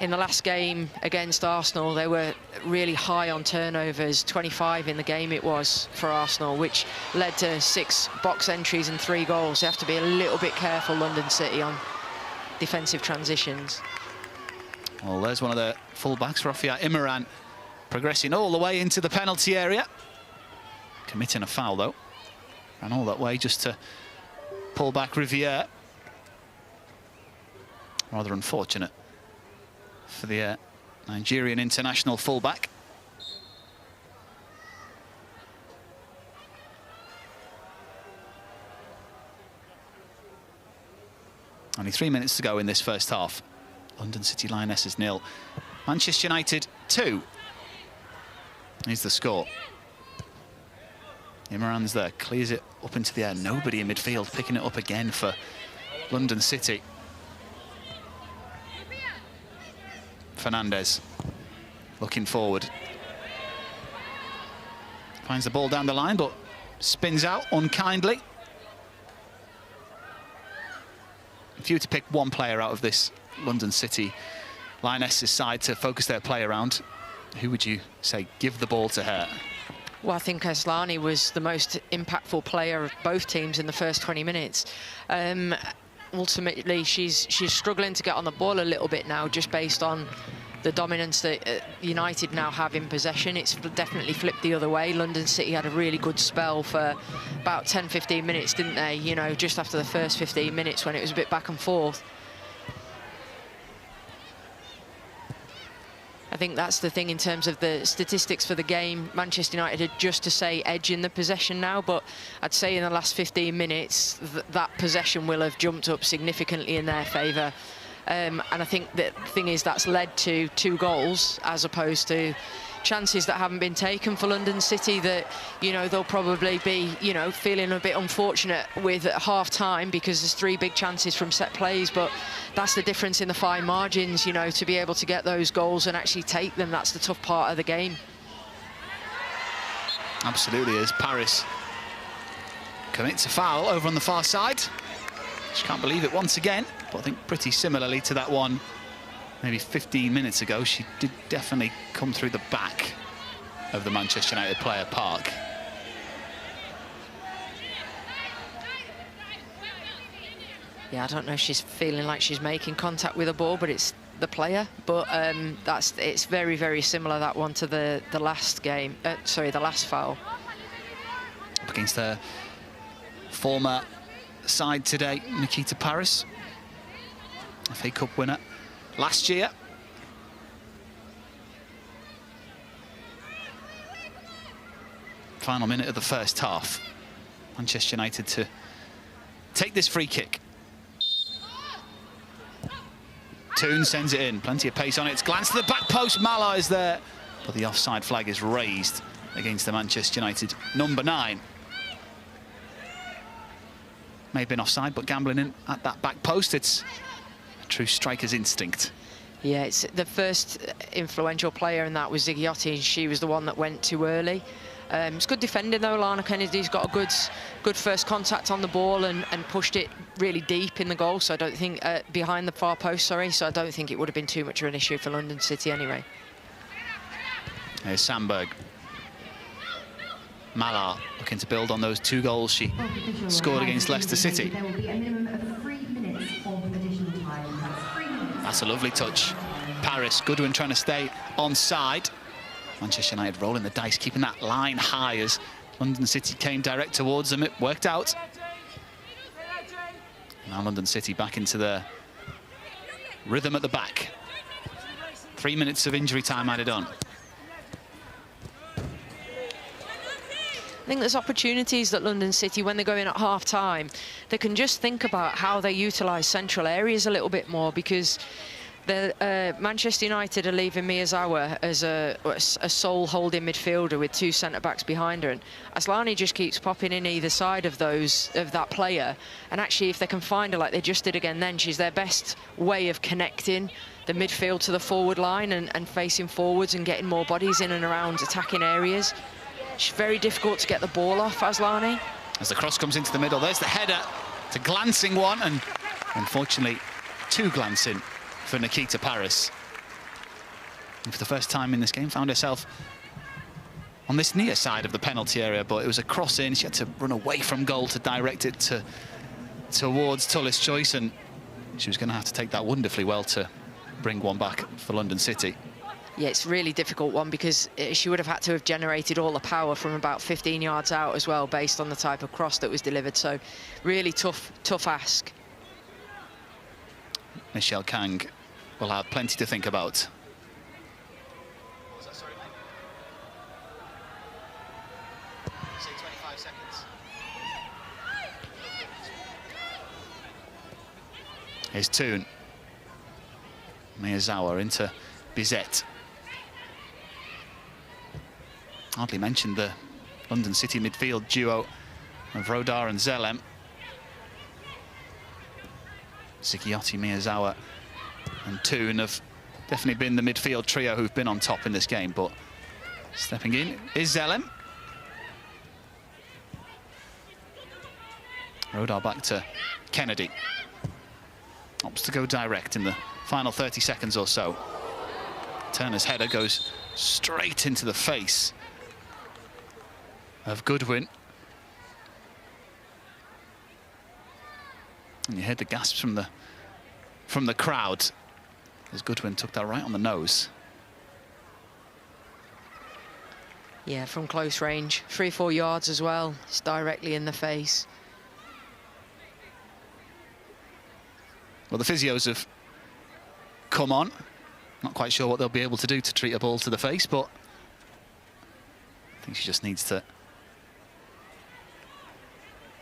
in the last game against Arsenal, they were really high on turnovers, 25 in the game it was for Arsenal, which led to 6 box entries and 3 goals. They have to be a little bit careful, London City, on defensive transitions. Well, there's one of the full-backs, Rafia Imran, progressing all the way into the penalty area. Committing a foul, though. Ran all that way just to pull back Rivierre. Rather unfortunate for the Nigerian international fullback. Only 3 minutes to go in this first half. London City Lionesses 0. Manchester United 2. Here's the score. Imran's there, clears it up into the air. Nobody in midfield, picking it up again for London City. Fernandez looking forward. Finds the ball down the line, but spins out unkindly. If you were to pick one player out of this London City Lionesses side to focus their play around, who would you say give the ball to her? Well, I think Aslani was the most impactful player of both teams in the first 20 minutes. Ultimately, she's struggling to get on the ball a little bit now, just based on the dominance that United now have in possession. It's definitely flipped the other way. London City had a really good spell for about 10-15 minutes, didn't they? You know, just after the first 15 minutes when it was a bit back and forth. I think that's the thing in terms of the statistics for the game. Manchester United are just to say edge in the possession now, but I'd say in the last 15 minutes that possession will have jumped up significantly in their favour. And I think the thing is that's led to 2 goals as opposed to chances that haven't been taken for London City that, you know, they'll probably be, you know, feeling a bit unfortunate with at half-time because there's 3 big chances from set plays, but that's the difference in the fine margins, you know, to be able to get those goals and actually take them. That's the tough part of the game. Absolutely, as Parris commits a foul over on the far side. Just can't believe it once again, but I think pretty similarly to that one maybe 15 minutes ago, she did definitely come through the back of the Manchester United player Park. Yeah, I don't know if she's feeling like she's making contact with the ball, but it's the player. But it's very, very similar, that one, to the last game. The last foul. Up against her former side today, Nikita Parris, FA Cup winner last year. Final minute of the first half. Manchester United to take this free kick. Toon sends it in, plenty of pace on it. It's glanced to the back post, Malard is there. But the offside flag is raised against the Manchester United number 9. May have been offside, but gambling in at that back post, it's a true striker's instinct. Yeah, it's the first influential player, and that was Zigiotti. She was the one that went too early. It's good defending though. Lana Kennedy's got a good first contact on the ball and pushed it really deep in the goal. So I don't think behind the far post, sorry. So I don't think it would have been too much of an issue for London City anyway. Here's Sandberg. Malard looking to build on those 2 goals she scored against Leicester City. There will be a minimum of 3 minutes of additional time. That's 3 minutes. That's a lovely touch. Parris, Goodwin trying to stay onside. Manchester United rolling the dice, keeping that line high as London City came direct towards them. It worked out. Now London City back into the rhythm at the back. 3 minutes of injury time added on. I think there's opportunities that London City, when they go in at half-time, they can just think about how they utilise central areas a little bit more, because the Manchester United are leaving Miyazawa as a sole holding midfielder with 2 centre-backs behind her, and Aslani just keeps popping in either side of that player, and actually if they can find her like they just did again then, she's their best way of connecting the midfield to the forward line and facing forwards and getting more bodies in and around attacking areas. She's very difficult to get the ball off, Aslani. As the cross comes into the middle, there's the header. It's a glancing one, and unfortunately, 2 glancing for Nikita Parris. And for the first time in this game, found herself on this near side of the penalty area, but it was a cross in. She had to run away from goal to direct it towards Tullis Choice, and she was going to have to take that wonderfully well to bring one back for London City. Yeah, it's a really difficult one because she would have had to have generated all the power from about 15 yards out as well, based on the type of cross that was delivered. So really tough ask. Michelle Kang will have plenty to think about. Say 25 seconds. Here's Toon. Miyazawa into Bizet. Hardly mentioned the London City midfield duo of Rodar and Zelem. Zigiotti, Miyazawa and Toon have definitely been the midfield trio who've been on top in this game, but stepping in is Zelem. Rodar back to Kennedy. Opts to go direct in the final 30 seconds or so. Turner's header goes straight into the face of Goodwin. And you heard the gasps from the crowd as Goodwin took that right on the nose. Yeah, from close range, 3-4 yards as well. It's directly in the face. Well, the physios have come on. Not quite sure what they'll be able to do to treat a ball to the face, but I think she just needs to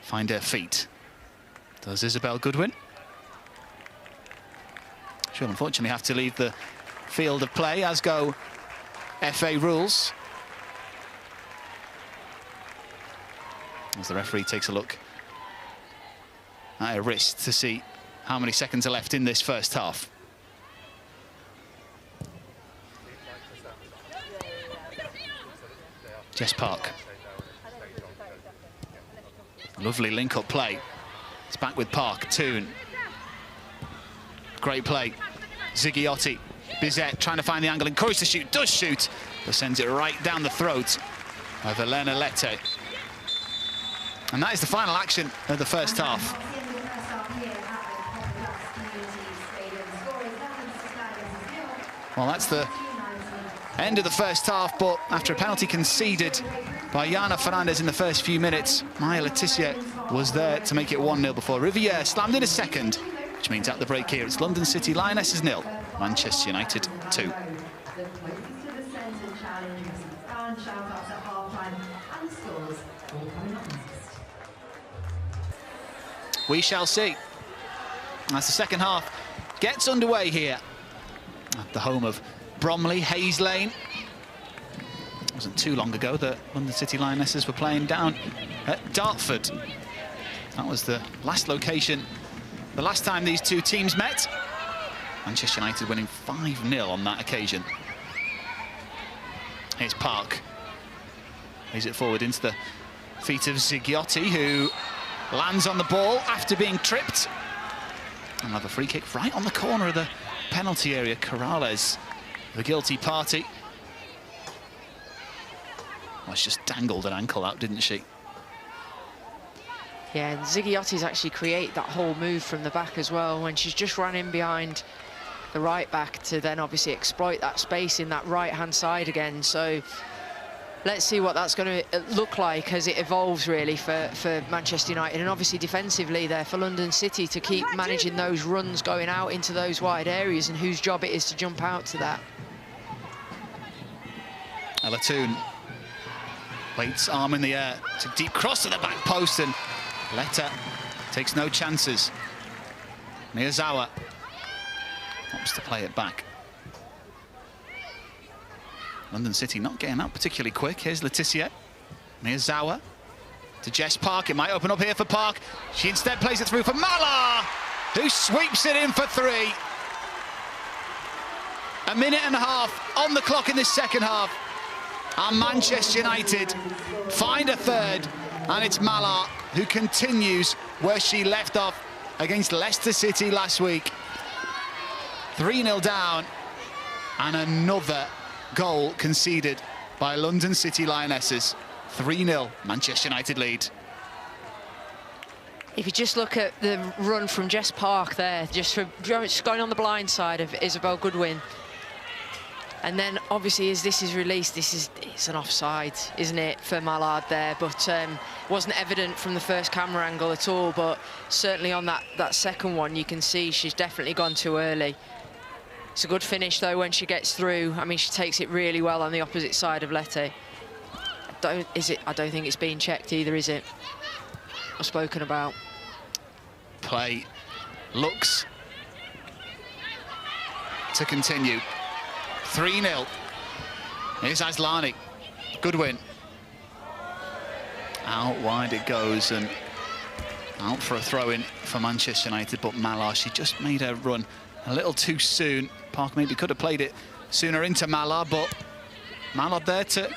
find her feet. Does Isabel Goodwin. She'll unfortunately have to leave the field of play, as go FA rules. As the referee takes a look at her wrist to see how many seconds are left in this first half. Jess Park. Lovely link-up play. It's back with Park. Toon. Great play. Zigiotti. Bizet trying to find the angle. Encouraged to shoot. Does shoot. But sends it right down the throat of Elena Lette. And that is the final action of the first half. Well, that's the end of the first half, but after a penalty conceded by Yana Fernandez in the first few minutes, Maya Letitia was there to make it 1-0 before Rivierre slammed in a second, which means at the break here, it's London City Lionesses 0, Manchester United 2. We shall see. As the second half gets underway here at the home of Bromley, Hayes Lane. It wasn't too long ago that London City Lionesses were playing down at Dartford. That was the last location, the last time these two teams met. Manchester United winning 5-0 on that occasion. Here's Park. Lays it forward into the feet of Zighiotti, who lands on the ball after being tripped. And have a free kick right on the corner of the penalty area. Corrales, the guilty party. Well, she just dangled an ankle out, didn't she? Yeah, and Zighiotti's actually create that whole move from the back as well, when she's just run in behind the right back to then obviously exploit that space in that right-hand side again. So let's see what that's going to look like as it evolves, really, for Manchester United. And obviously defensively there for London City to keep managing those runs going out into those wide areas, and whose job it is to jump out to that. Alatoon waits, arm in the air. It's a deep cross to the back post, and Letta takes no chances. Miyazawa opts to play it back. London City not getting out particularly quick. Here's Letitia. Miyazawa to Jess Park. It might open up here for Park. She instead plays it through for Malard, who sweeps it in for 3. A minute and a half on the clock in this second half. And Manchester United find a third. And it's Malard who continues where she left off against Leicester City last week. 3-0 down, and another goal conceded by London City Lionesses. 3-0, Manchester United lead. If you just look at the run from Jess Park there, just going on the blind side of Isabel Goodwin. And then obviously as this is released, it's an offside, isn't it, for Malard there, but wasn't evident from the first camera angle at all, but certainly on that second one you can see she's definitely gone too early. It's a good finish though when she gets through. I mean, she takes it really well on the opposite side of Letty. I don't think it's being checked either, is it? Or spoken about. Play looks to continue. 3-0. Here's Aslani. Goodwin. Out wide it goes, and out for a throw-in for Manchester United, but Malard, she just made her run a little too soon. Park maybe could have played it sooner into Malard, but Malard there to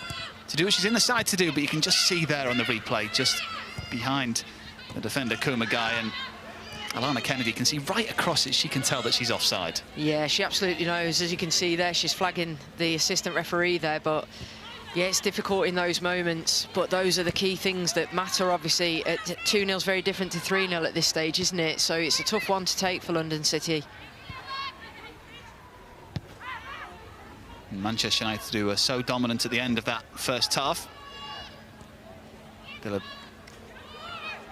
do what she's in the side to do, but you can just see there on the replay, just behind the defender Kumagai, and Alana Kennedy can see right across it. She can tell that she's offside. Yeah, she absolutely knows. As you can see there, she's flagging the assistant referee there, but yeah, it's difficult in those moments, but those are the key things that matter, obviously. 2-0 is very different to 3-0 at this stage, isn't it? So it's a tough one to take for London City. Manchester United were so dominant at the end of that first half. They'll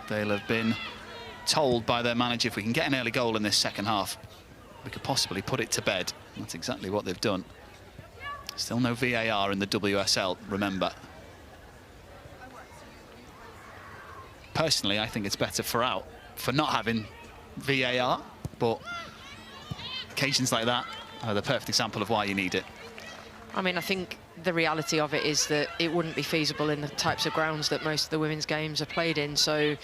have been told by their manager, if we can get an early goal in this second half, we could possibly put it to bed. And that's exactly what they've done. Still no VAR in the WSL, remember. Personally, I think it's better for not having VAR, but occasions like that are the perfect example of why you need it. I mean, I think the reality of it is that it wouldn't be feasible in the types of grounds that most of the women's games are played in, so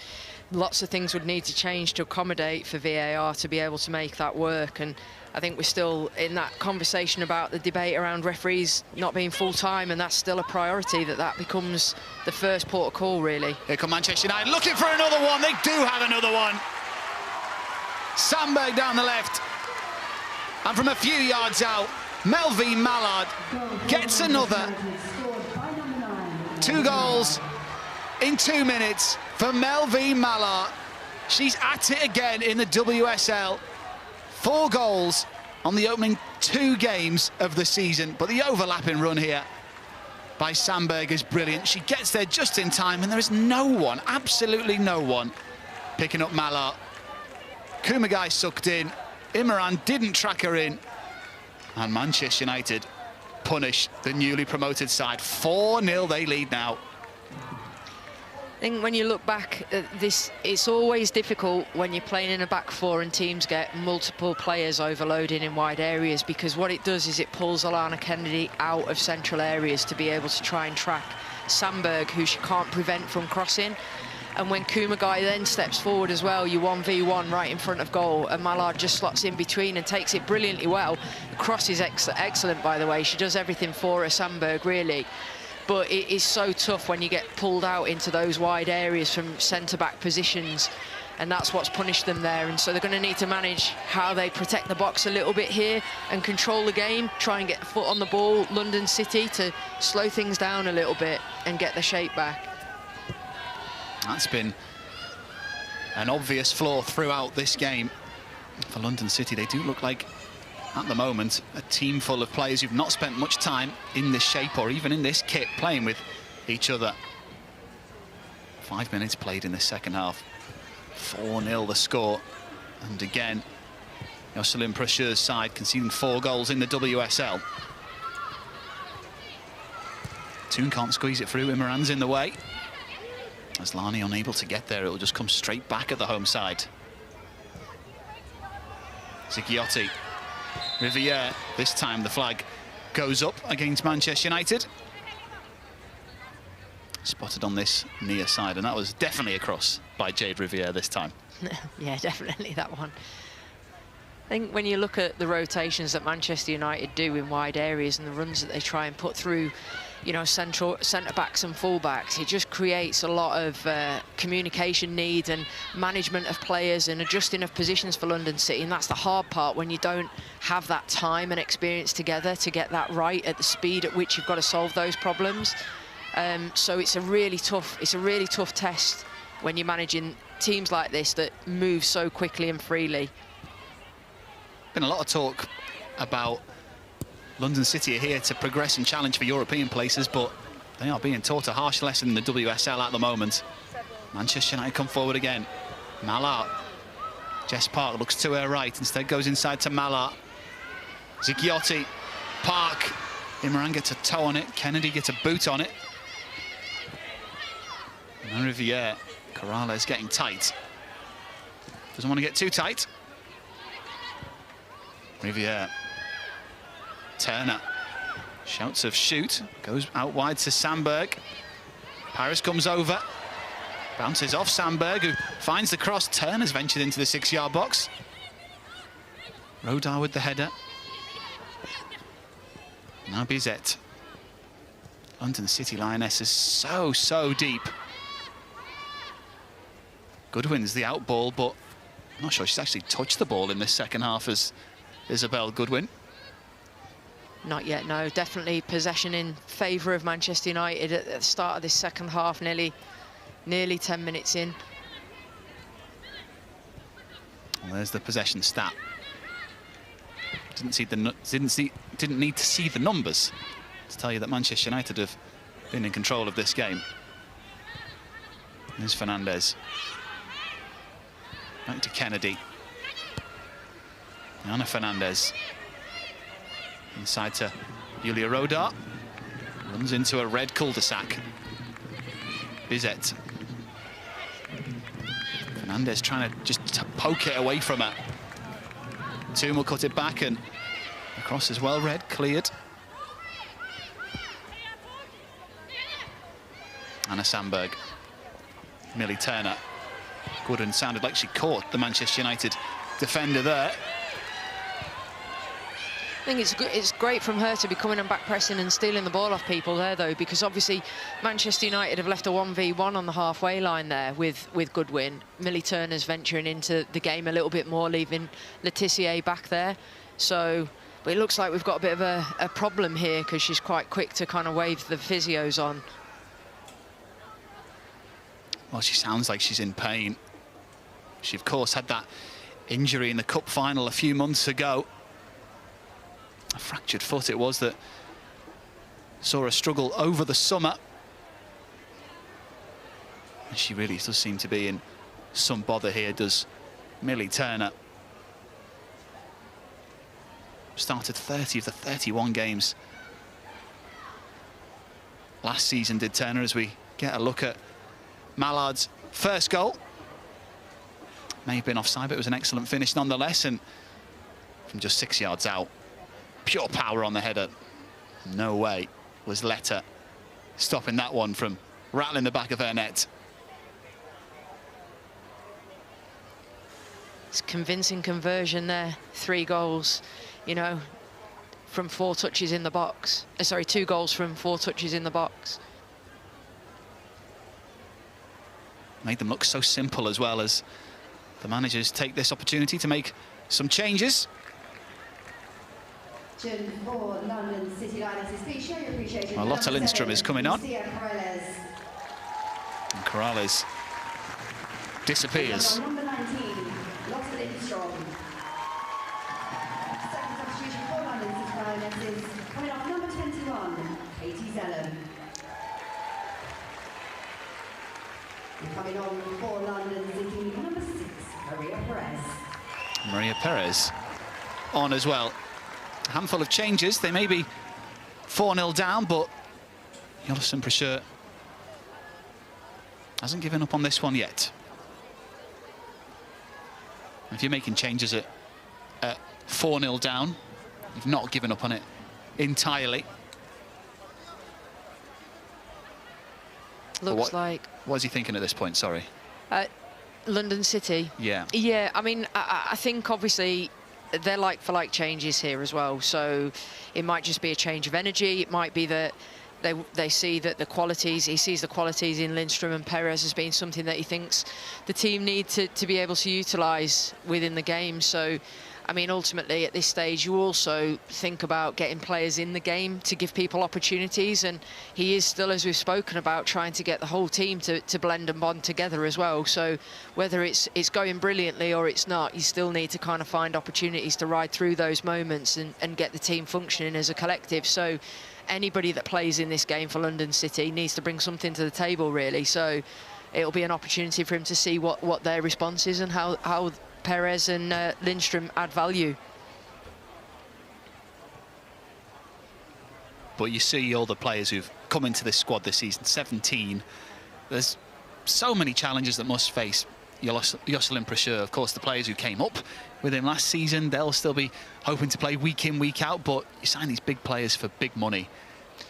lots of things would need to change to accommodate for VAR to be able to make that work. And I think we're still in that conversation about the debate around referees not being full-time, and that's still a priority, that becomes the first port of call, really. Here come Manchester United looking for another one. They do have another one. Sandberg down the left, and from a few yards out, Melvie Malard gets another. 2 goals in 2 minutes for Melvie Malard. She's at it again in the WSL. 4 goals on the opening 2 games of the season, but the overlapping run here by Sandberg is brilliant. She gets there just in time, and there is no one, absolutely no one, picking up Malard. Kumagai sucked in. Imran didn't track her in. And Manchester United punish the newly promoted side. 4-0 they lead now. I think when you look back at this, it's always difficult when you're playing in a back four and teams get multiple players overloading in wide areas, because what it does is it pulls Alana Kennedy out of central areas to be able to try and track Sandberg, who she can't prevent from crossing. And when Kumagai then steps forward as well, you 1v1 right in front of goal, and Malard just slots in between and takes it brilliantly well. The cross is excellent, by the way. She does everything for her, Sandberg, really. But it is so tough when you get pulled out into those wide areas from centre-back positions, and that's what's punished them there. And so they're going to need to manage how they protect the box a little bit here and control the game, try and get a foot on the ball, London City, to slow things down a little bit and get the shape back. That's been an obvious flaw throughout this game for London City. They do look like, at the moment, a team full of players who've not spent much time in this shape or even in this kit playing with each other. 5 minutes played in the second half. 4-0 the score. And again, Jocelyn Precheur's side conceding 4 goals in the WSL. Toon can't squeeze it through. Imran's in the way. As Lani unable to get there, it'll just come straight back at the home side. Zigiotti. Rivierre, this time the flag goes up against Manchester United. Spotted on this near side, and that was definitely a cross by Jade Rivierre this time. Yeah, definitely that one. I think when you look at the rotations that Manchester United do in wide areas and the runs that they try and put through, you know, centre-backs and full-backs, it just creates a lot of communication needs and management of players and adjusting of positions for London City, and that's the hard part when you don't have that time and experience together to get that right at the speed at which you've got to solve those problems. So it's a really tough test when you're managing teams like this that move so quickly and freely. Been a lot of talk about London City are here to progress and challenge for European places, but they are being taught a harsh lesson in the WSL at the moment. Manchester United come forward again. Malard. Jess Park looks to her right, instead goes inside to Malard. Zigiotti. Park. Imran gets a toe on it. Kennedy gets a boot on it. And Rivierre. Corrales getting tight. Doesn't want to get too tight. Rivierre. Turner. Shouts of shoot. Goes out wide to Sandberg. Parris comes over. Bounces off Sandberg, who finds the cross. Turner's ventured into the 6-yard box. Rodar with the header. Now Bizet. London City Lionesses so deep. Goodwin's the out ball, but I'm not sure she's actually touched the ball in this second half as Isabel Goodwin. Not yet, no. Definitely possession in favour of Manchester United at the start of this second half, nearly 10 minutes in. Well, there's the possession stat. Didn't need to see the numbers to tell you that Manchester United have been in control of this game. There's Fernandez. Back to Kennedy. Ana Fernandez. Inside to Julia Rodar. Runs into a red cul-de-sac. Bizet. Fernandez trying to just poke it away from her. Toon will cut it back, and the cross is well read, cleared. Anna Sandberg. Millie Turner. Goodwin sounded like she caught the Manchester United defender there. I think it's great from her to be coming and back pressing and stealing the ball off people there, though, because obviously Manchester United have left a 1v1 on the halfway line there with Goodwin. Millie Turner's venturing into the game a little bit more, leaving Letitia back there. So, but it looks like we've got a bit of a problem here, because she's quite quick to kind of wave the physios on. Well, she sounds like she's in pain. She, of course, had that injury in the cup final a few months ago. A fractured foot it was that saw her struggle over the summer. And she really does seem to be in some bother here, does Millie Turner. Started 30 of the 31 games last season, did Turner, as we get a look at Malard's first goal. May have been offside, but it was an excellent finish nonetheless, and from just 6 yards out, pure power on the header. No way was Letta stopping that one from rattling the back of her net. It's convincing conversion there. 3 goals, you know, from 4 touches in the box. Sorry, 2 goals from 4 touches in the box. Made them look so simple as well, as the managers take this opportunity to make some changes. For London City Lionesses, please show your appreciation. Well, Lotta Lindström is coming on. And Corrales disappears. number 19, Lotta Lindström. Second substitution for London City Lionesses, coming off number 21, Katie Zellum. And coming on for London City, number 6, Maria Parris. Maria Perez on as well. A handful of changes. They may be 4-0 down, but Jolison Prasher hasn't given up on this one yet. If you're making changes at 4-0 down, you've not given up on it entirely. Looks like... What is he thinking at this point, sorry? London City. Yeah. Yeah, I mean, I think obviously they're like-for-like changes here as well. So it might just be a change of energy. It might be that they see that he sees the qualities in Lindström and Perez as being something that he thinks the team need to be able to utilise within the game. So, I mean, ultimately at this stage, you also think about getting players in the game to give people opportunities, and he is still, as we've spoken about, trying to get the whole team to blend and bond together as well. So whether it's going brilliantly or it's not, you still need to kind of find opportunities to ride through those moments and get the team functioning as a collective. So anybody that plays in this game for London City needs to bring something to the table, really. So it'll be an opportunity for him to see what their response is and how Perez and Lindström add value. But you see all the players who've come into this squad this season, 17. There's so many challenges that must face Jocelyn Prasher. Of course, the players who came up with him last season, they'll still be hoping to play week in, week out, but you sign these big players for big money.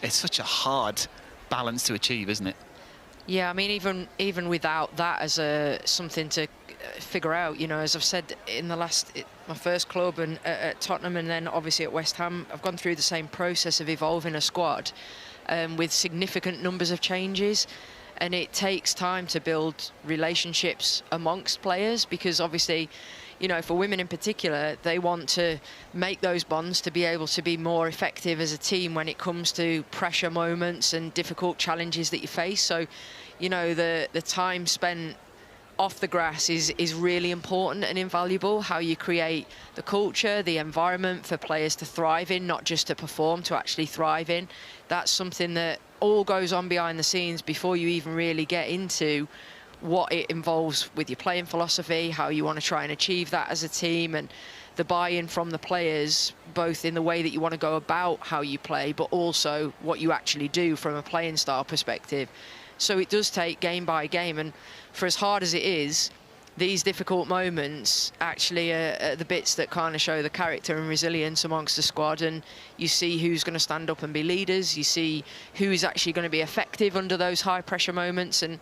It's such a hard balance to achieve, isn't it? Yeah, I mean, even without that as something to figure out, you know, as I've said in my first club and at Tottenham, and then obviously at West Ham, I've gone through the same process of evolving a squad with significant numbers of changes. And it takes time to build relationships amongst players, because obviously, you know, for women in particular, they want to make those bonds to be able to be more effective as a team when it comes to pressure moments and difficult challenges that you face. So, you know, the time spent off the grass is really important and invaluable. How you create the culture, the environment for players to thrive in, not just to perform, to actually thrive in. That's something that all goes on behind the scenes before you even really get into what it involves with your playing philosophy, how you want to try and achieve that as a team, and the buy-in from the players, both in the way that you want to go about how you play, but also what you actually do from a playing style perspective. So it does take game by game, and for as hard as it is, these difficult moments actually are the bits that kind of show the character and resilience amongst the squad, and you see who's going to stand up and be leaders, you see who's actually going to be effective under those high pressure moments. And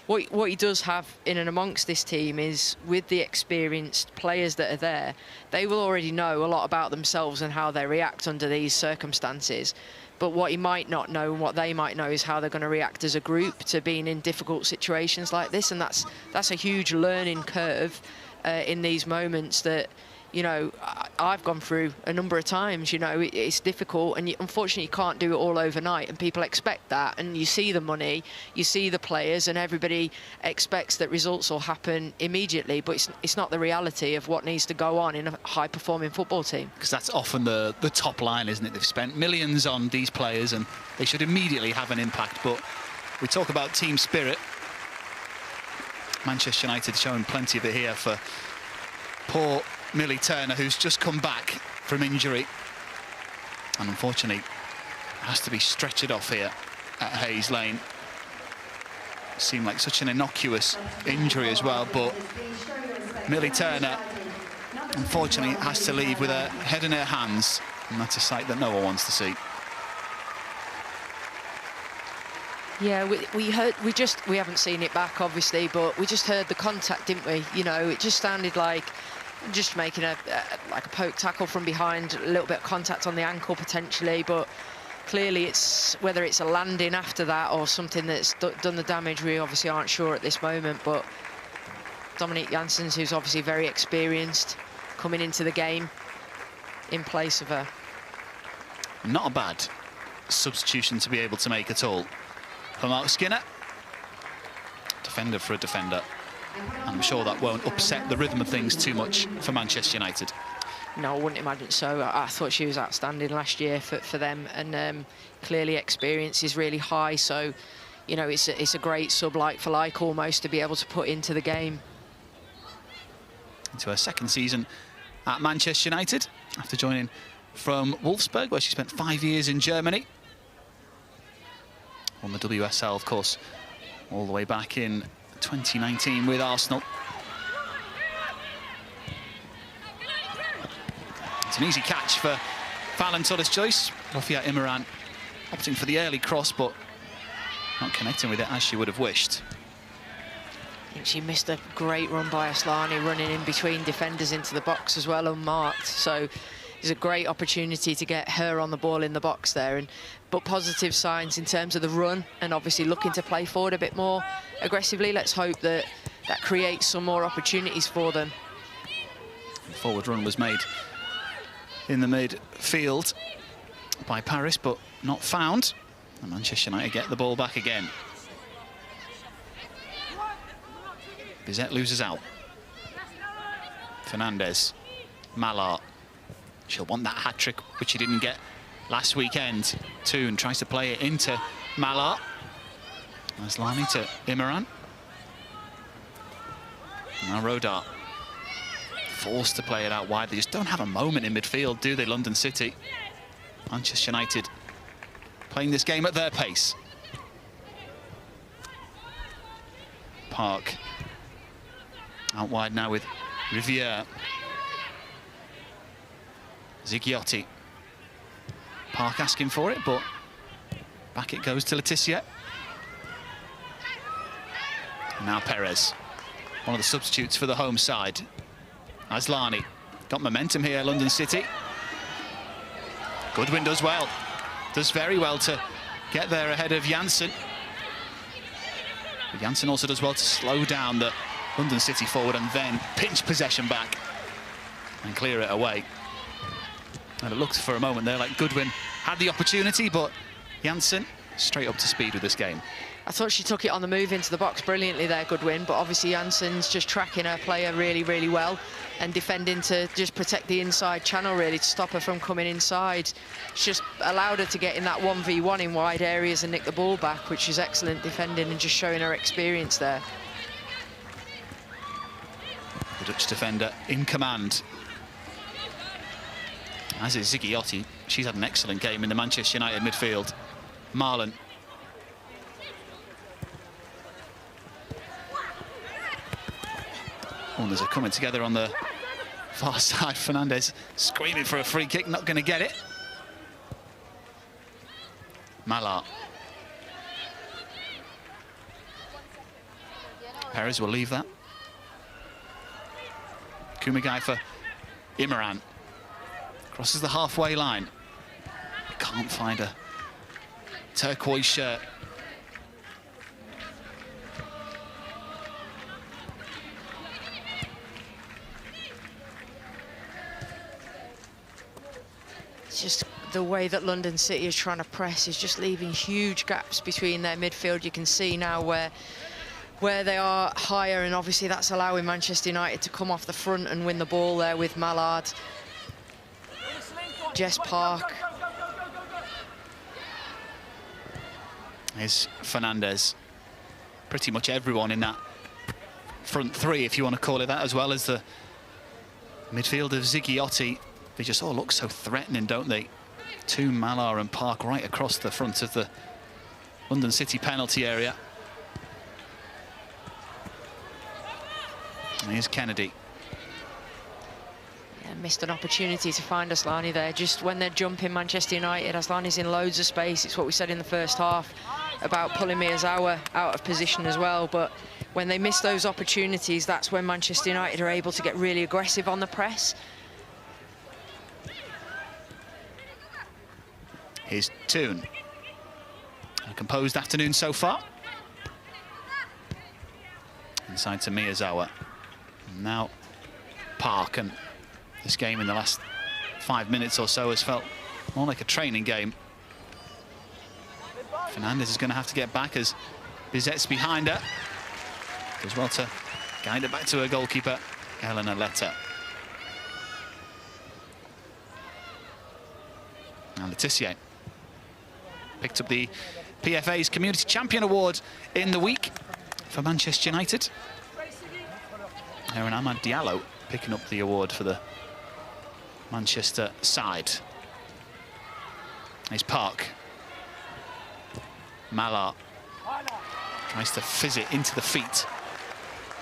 what he does have in and amongst this team is, with the experienced players that are there, they will already know a lot about themselves and how they react under these circumstances. But what he might not know and what they might know is how they're going to react as a group to being in difficult situations like this. And that's a huge learning curve in these moments that, you know, I've gone through a number of times. You know, it's difficult, and unfortunately you can't do it all overnight, and people expect that. And you see the money, you see the players, and everybody expects that results will happen immediately, but it's not the reality of what needs to go on in a high-performing football team. Because that's often the top line, isn't it? They've spent millions on these players, and they should immediately have an impact. But we talk about team spirit. Manchester United showing plenty of it here for poor Millie Turner, who's just come back from injury, and unfortunately has to be stretchered off here at Hayes Lane. seemed like such an innocuous injury as well, but Millie Turner, unfortunately, has to leave with her head in her hands, and that's a sight that no one wants to see. Yeah, we heard, we haven't seen it back, obviously, but we just heard the contact, didn't we? You know, it just sounded like just making like a poke tackle from behind, a little bit of contact on the ankle potentially, but clearly it's whether it's a landing after that or something that's done the damage, we obviously aren't sure at this moment. But Dominique Janssens, who's obviously very experienced, coming into the game in place of her. Not a bad substitution to be able to make at all. For Mark Skinner, defender for a defender. And I'm sure that won't upset the rhythm of things too much for Manchester United. No, I wouldn't imagine so. I thought she was outstanding last year for them, and clearly experience is really high. So, you know, it's a great sub like for like almost to be able to put into the game. Into her second season at Manchester United after joining from Wolfsburg, where she spent 5 years in Germany. On the WSL, of course, all the way back in 2019 with Arsenal. It's an easy catch for Fallon Tullis-Joyce. Rivierre Imran opting for the early cross, but not connecting with it as she would have wished. I think she missed a great run by Asllani, running in between defenders into the box as well, unmarked. So it's a great opportunity to get her on the ball in the box there. But positive signs in terms of the run, and obviously looking to play forward a bit more aggressively. Let's hope that that creates some more opportunities for them. The forward run was made in the midfield by Parris, but not found. And Manchester United get the ball back again. Bizet loses out. Fernandez, Malard. She'll want that hat-trick, which she didn't get last weekend, too, and tries to play it into Malard. Asllani to Imran. Now Rodart. Forced to play it out wide. They just don't have a moment in midfield, do they, London City? Manchester United playing this game at their pace. Park out wide now with Rivierre. Zighiotti. Park asking for it, but back it goes to Laetitia. Now Perez, one of the substitutes for the home side. Asllani, got momentum here, London City. Goodwin does well, does very well to get there ahead of Janssen. But Janssen also does well to slow down the London City forward and then pinch possession back and clear it away. And it looked for a moment there like Goodwin had the opportunity, but Janssen straight up to speed with this game. I thought she took it on the move into the box brilliantly there, Goodwin, but obviously Janssen's just tracking her player really, really well and defending to just protect the inside channel, really, to stop her from coming inside. It's just allowed her to get in that 1v1 in wide areas and nick the ball back, which is excellent defending and just showing her experience there. The Dutch defender in command, as is Zighiotti. She's had an excellent game in the Manchester United midfield. Marlon. Oh, there's a coming together on the far side. Fernandez screaming for a free kick, not going to get it. Malard. Parris will leave that. Kumagai for Imran. Crosses the halfway line. Can't find a turquoise shirt. It's just the way that London City is trying to press is just leaving huge gaps between their midfield. You can see now where they are higher, and obviously that's allowing Manchester United to come off the front and win the ball there with Malard. Jess Park. Is Fernandez. Pretty much everyone in that front three, if you want to call it that, as well as the midfield of Zighiotti. They just all look so threatening, don't they? To Malard and Park right across the front of the London City penalty area. And here's Kennedy. Yeah, missed an opportunity to find Aslani there. Just when they're jumping Manchester United, Aslani's in loads of space. It's what we said in the first half about pulling Miyazawa out of position as well. But when they miss those opportunities, that's when Manchester United are able to get really aggressive on the press. Here's Toon. A composed afternoon so far. Inside to Miyazawa. Now Park, and this game in the last 5 minutes or so has felt more like a training game. Fernandez is going to have to get back as Bizet's behind her. Does well to guide it back to her goalkeeper, Elena Letta. And Letitia picked up the PFA's Community Champion Award in the week for Manchester United. Aaron Ahmad Diallo picking up the award for the Manchester side. Here's Park. Malard tries to fizz it into the feet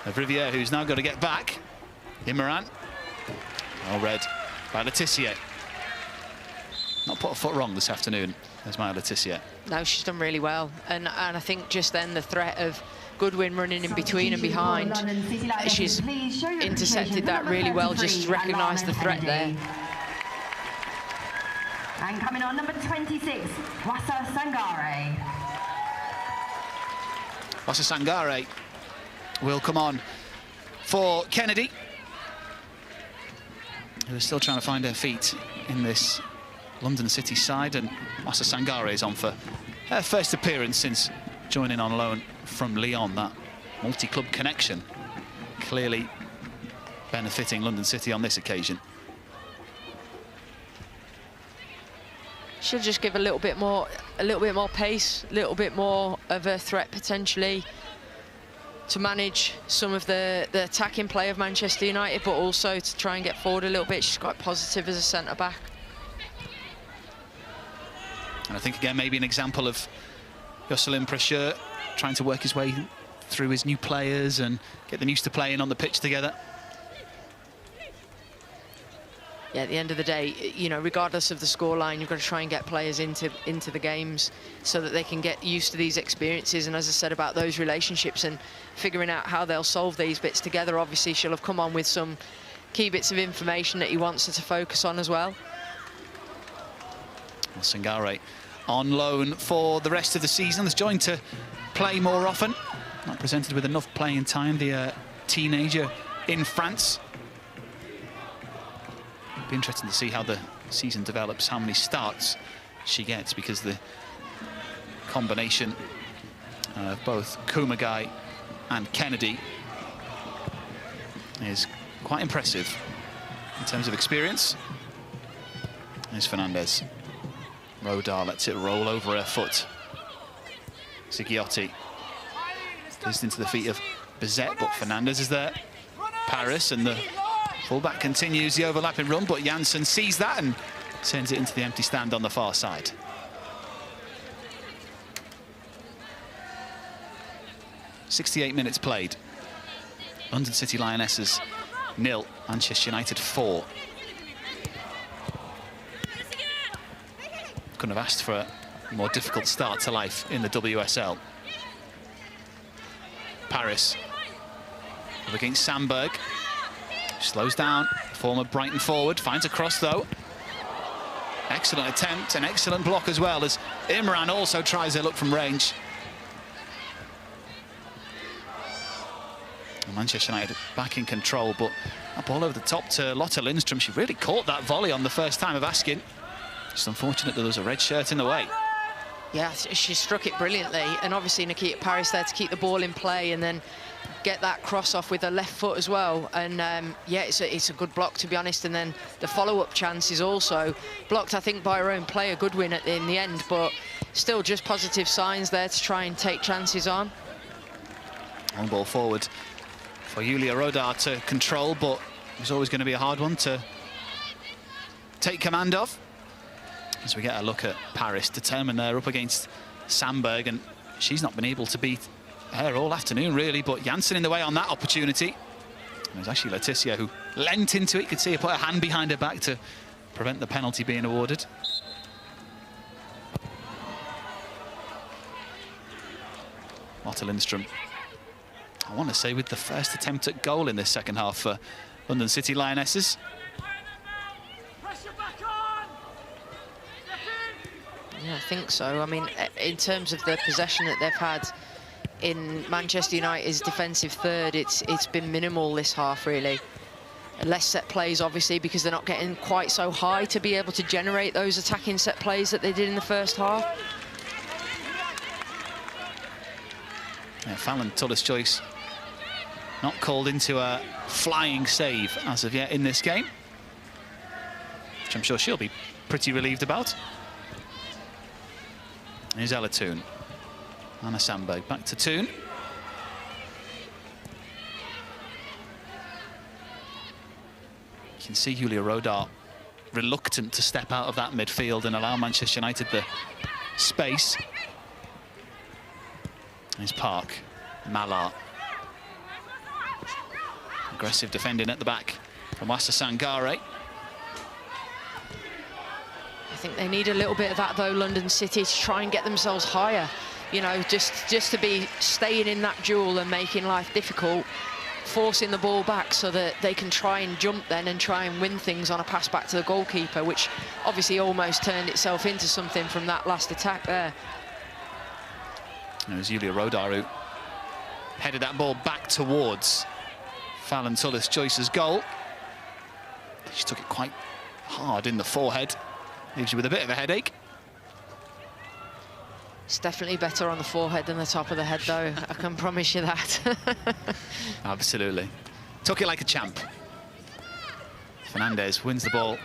of Rivierre, who's now got to get back. Imran. Well read by Letitia. Not put a foot wrong this afternoon. There's Maya Letitia. No, she's done really well. And I think just then the threat of Goodwin running in between and behind, she's intercepted that really well, just recognised the threat there. And coming on, number 26, Wassa Sangare. Wassa Sangare will come on for Kennedy, who is still trying to find her feet in this London City side, and Wassa Sangare is on for her first appearance since joining on loan from Lyon. That multi-club connection clearly benefiting London City on this occasion. She'll just give a little bit more pace, a little bit more of a threat potentially to manage some of the attacking play of Manchester United, but also to try and get forward a little bit. She's quite positive as a centre-back. And I think, again, maybe an example of Jocelyn Precheur trying to work his way through his new players and get them used to playing on the pitch together. Yeah, at the end of the day, you know, regardless of the scoreline, you've got to try and get players into the games so that they can get used to these experiences. And as I said about those relationships and figuring out how they'll solve these bits together, obviously she'll have come on with some key bits of information that he wants her to focus on as well. Sangare on loan for the rest of the season. Is joined to play more often. Not presented with enough playing time, the teenager in France. Be interesting to see how the season develops, how many starts she gets, because the combination of both Kumagai and Kennedy is quite impressive in terms of experience. There's Fernandez. Rodar lets it roll over her foot. Zigiotti fizzed into the feet of Bizet, but Fernandez is there. Parris, and the fullback continues the overlapping run, but Janssen sees that and sends it into the empty stand on the far side. .68 minutes played. London City Lionesses 0, Manchester United 4. Couldn't have asked for a more difficult start to life in the WSL. Parris up against Sandberg. Slows down, former Brighton forward, finds a cross though. Excellent attempt, an excellent block as well, as Imran also tries a look from range. Manchester United back in control, but a ball over the top to Lotta Lindström. She really caught that volley on the first time of asking. It's unfortunate that there was a red shirt in the way. Yeah, she struck it brilliantly, and obviously Nikita Parris there to keep the ball in play and then get that cross off with her left foot as well. And yeah, it's a good block, to be honest. And then the follow-up chance is also blocked, I think, by her own player, Goodwin, in the end, but still just positive signs there to try and take chances on. Long ball forward for Julia Rodar to control, but it was always going to be a hard one to take command of. As we get a look at Parris, determined there up against Sandberg, and she's not been able to beat her all afternoon, really, but Janssen in the way on that opportunity. It was actually Letitia who leant into it. You could see her put her hand behind her back to prevent the penalty being awarded. Lotte Lindström, I want to say, with the first attempt at goal in this second half for London City Lionesses. Yeah, I think so. I mean, in terms of the possession that they've had in Manchester United's defensive third, it's been minimal this half, really. Less set plays, obviously, because they're not getting quite so high to be able to generate those attacking set plays that they did in the first half. Yeah, Fallon Tullis-Joyce not called into a flying save as of yet in this game, which I'm sure she'll be pretty relieved about. Here's Ella Toon. Anna Sandberg back to Toon. You can see Julia Rodar reluctant to step out of that midfield and allow Manchester United the space. Here's Park, Malard. Aggressive defending at the back from Wassa Sangare. I think they need a little bit of that, though, London City, to try and get themselves higher. You know, just to be staying in that duel and making life difficult, forcing the ball back so that they can try and jump then and try and win things on a pass back to the goalkeeper, which obviously almost turned itself into something from that last attack there. It was Julia Rodar who headed that ball back towards Fallon Tullis-Joyce's goal. She took it quite hard in the forehead. Leaves you with a bit of a headache. It's definitely better on the forehead than the top of the head, though. I can promise you that. Absolutely. Took it like a champ. Fernandez wins the ball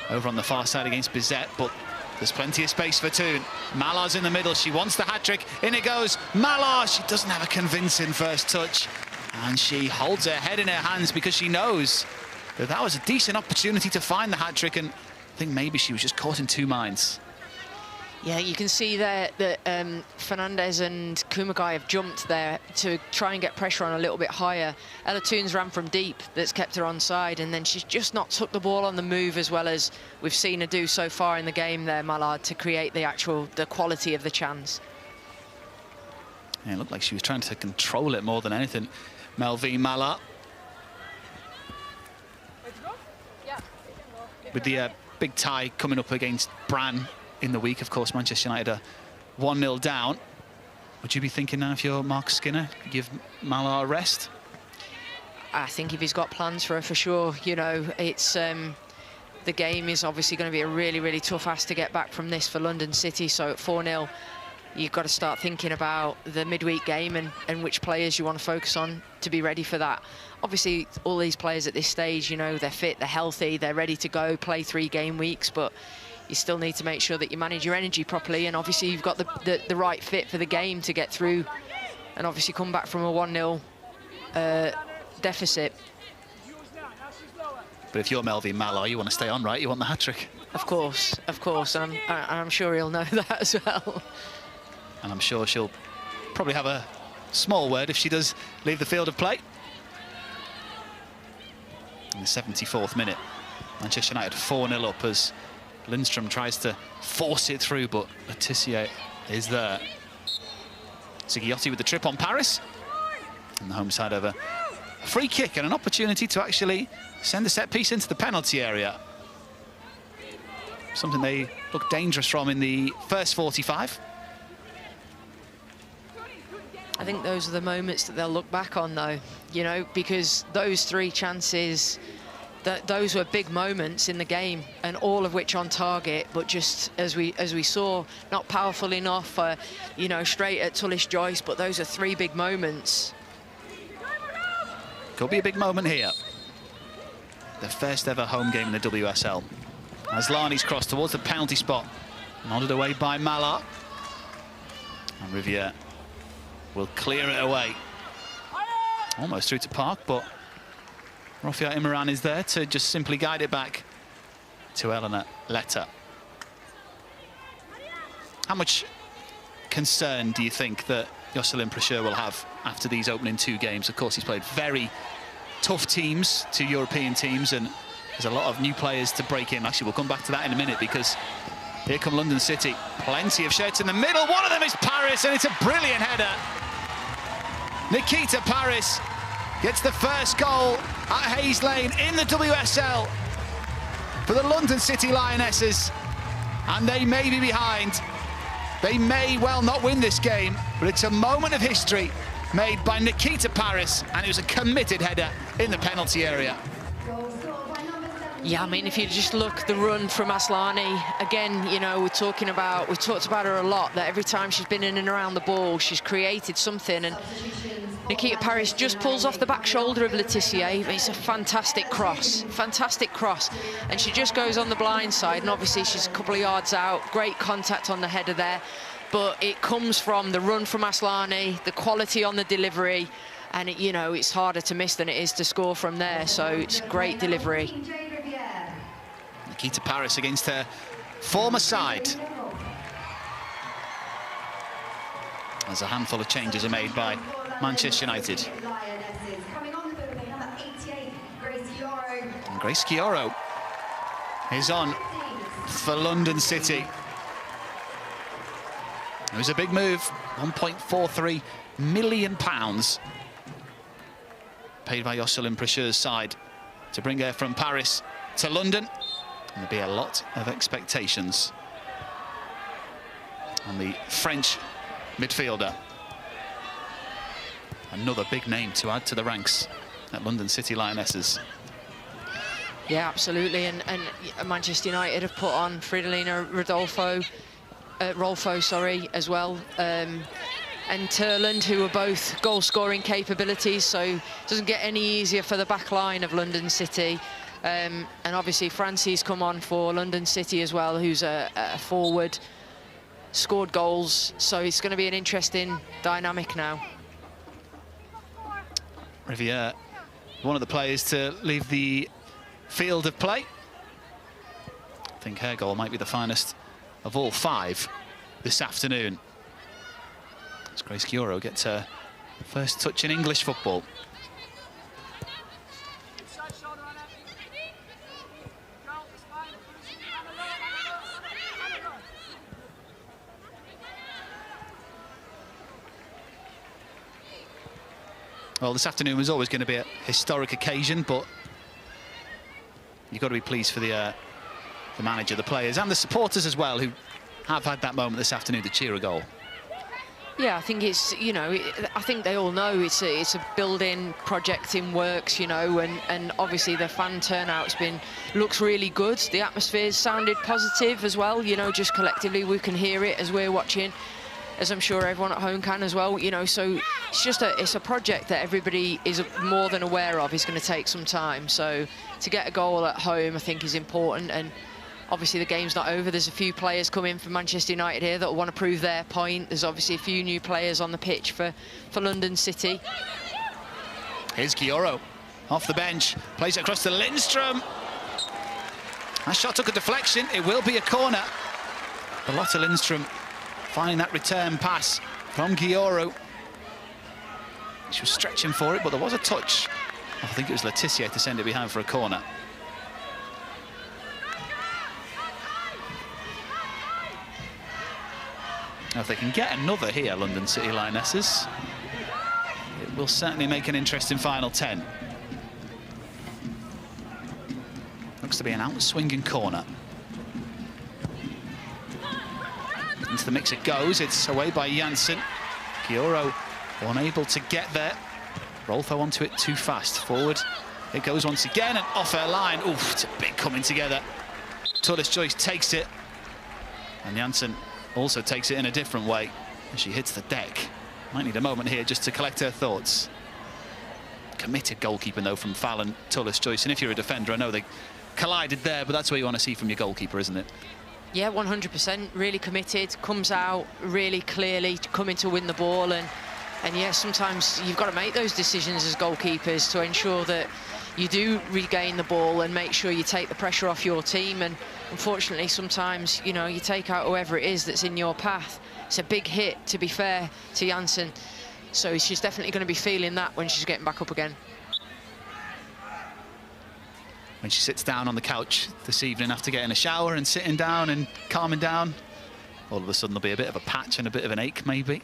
over on the far side against Bizet, but there's plenty of space for Toon. Malard's in the middle. She wants the hat-trick. In it goes. Malard. She doesn't have a convincing first touch. And she holds her head in her hands because she knows that that was a decent opportunity to find the hat-trick, and I think maybe she was just caught in two minds. Yeah, you can see there that Fernandez and Kumagai have jumped there to try and get pressure on a little bit higher. Ella Toon's ran from deep, that's kept her onside, and then she's just not took the ball on the move as well as we've seen her do so far in the game there, Malard, to create the quality of the chance. Yeah, it looked like she was trying to control it more than anything, Melvin Malard. With the big tie coming up against Brann in the week, of course, Manchester United are 1-0 down. Would you be thinking now, if you're Mark Skinner, give Malard a rest? I think if he's got plans for her, for sure. You know, it's the game is obviously going to be a really, really tough ask to get back from this for London City. So at 4-0, you've got to start thinking about the midweek game and which players you want to focus on to be ready for that. Obviously, all these players at this stage, you know, they're fit, they're healthy, they're ready to go, play 3 game weeks, but you still need to make sure that you manage your energy properly, and obviously you've got the right fit for the game to get through and obviously come back from a 1-0 deficit. But if you're Melvin Malard, you want to stay on, right? You want the hat-trick. Of course, and I'm sure he'll know that as well. And I'm sure she'll probably have a small word if she does leave the field of play. In the 74th minute, Manchester United 4-0 up as Lindström tries to force it through, but Letitia is there. Zigiotti with the trip on Parris. And the home side of a free kick and an opportunity to actually send a set piece into the penalty area. Something they looked dangerous from in the first 45. I think those are the moments that they'll look back on, though, you know, because those 3 chances, those were big moments in the game, and all of which on target, but just as we saw, not powerful enough, you know, straight at Tullis-Joyce, but those are 3 big moments. Could be a big moment here. The first ever home game in the WSL. As Lani's crossed towards the penalty spot, nodded away by Malard. And Rivierre will clear it away. Almost through to Park, but Rafia Imran is there to just simply guide it back to Eleanor Letta. How much concern do you think that Jocelyn Pracheur will have after these opening 2 games? Of course, he's played very tough teams to European teams, and there's a lot of new players to break in. Actually, we'll come back to that in a minute, because here come London City. Plenty of shots in the middle. One of them is Parris, and it's a brilliant header. Nikita Parris gets the first goal at Hayes Lane in the WSL for the London City Lionesses, and they may be behind. They may well not win this game, but it's a moment of history made by Nikita Parris, and it was a committed header in the penalty area. Yeah, I mean, if you just look the run from Aslani, again, you know, we've talked about her a lot, that every time she's been in and around the ball, she's created something, and Nikita Parris just pulls off the back shoulder of Laetitia. It's a fantastic cross, and she just goes on the blind side, and obviously she's a couple of yards out, great contact on the header there, but it comes from the run from Aslani, the quality on the delivery, and it, you know, it's harder to miss than it is to score from there, so it's great delivery. Nikita Parris against her former side. As a handful of changes are made by Manchester United. And Grace Chioro is on for London City. It was a big move, £1.43 million paid by Jocelyn Precheur's side to bring her from Paris to London. And there'll be a lot of expectations on the French midfielder. Another big name to add to the ranks at London City Lionesses. Yeah, absolutely, and Manchester United have put on Fridolina Rolfo, as well, and Turland, who are both goal-scoring capabilities, so it doesn't get any easier for the back line of London City. And obviously Francie's come on for London City as well, who's a forward, scored goals, so it's going to be an interesting dynamic now. Rivierre, one of the players to leave the field of play. I think her goal might be the finest of all 5 this afternoon, as Grace Chioro gets her first touch in English football. Well, this afternoon was always going to be a historic occasion, but you've got to be pleased for the manager, the players, and the supporters as well, who have had that moment this afternoon to cheer a goal. Yeah, I think it's, you know, I think they all know it's a building project in works, you know, and obviously the fan turnout's looks really good. The atmosphere's sounded positive as well, you know, just collectively we can hear it as we're watching, as I'm sure everyone at home can as well, you know, so it's a project that everybody is more than aware of. Is going to take some time, so to get a goal at home I think is important, and obviously the game's not over. There's a few players coming from Manchester United here that want to prove their point. There's obviously a few new players on the pitch for London City. Here's Chioro off the bench, plays it across to Lindstrom. That shot took a deflection, it will be a corner. But Lotta Lindstrom finding that return pass from Chioro. She was stretching for it, but there was a touch. I think it was Laetitia to send it behind for a corner. Now, if they can get another here, London City Lionesses, it will certainly make an interesting final 10. Looks to be an out-swinging corner. Into the mix it goes, it's away by Janssen. Chioro unable to get there. Rolfo onto it too fast. Forward it goes once again and off her line. Oof, it's a big coming together. Tullis-Joyce takes it, and Janssen also takes it in a different way as she hits the deck. Might need a moment here just to collect her thoughts. Committed goalkeeping though from Fallon Tullis-Joyce, and if you're a defender, I know they collided there, but that's what you want to see from your goalkeeper, isn't it? Yeah, 100%, really committed, comes out really clearly, coming to win the ball, and yeah, sometimes you've got to make those decisions as goalkeepers to ensure that you do regain the ball and make sure you take the pressure off your team. And unfortunately, sometimes, you know, you take out whoever it is that's in your path. It's a big hit, to be fair to Janssen, so she's definitely going to be feeling that when she's getting back up again. when she sits down on the couch this evening after getting a shower and sitting down and calming down. All of a sudden there'll be a bit of a patch and a bit of an ache, maybe.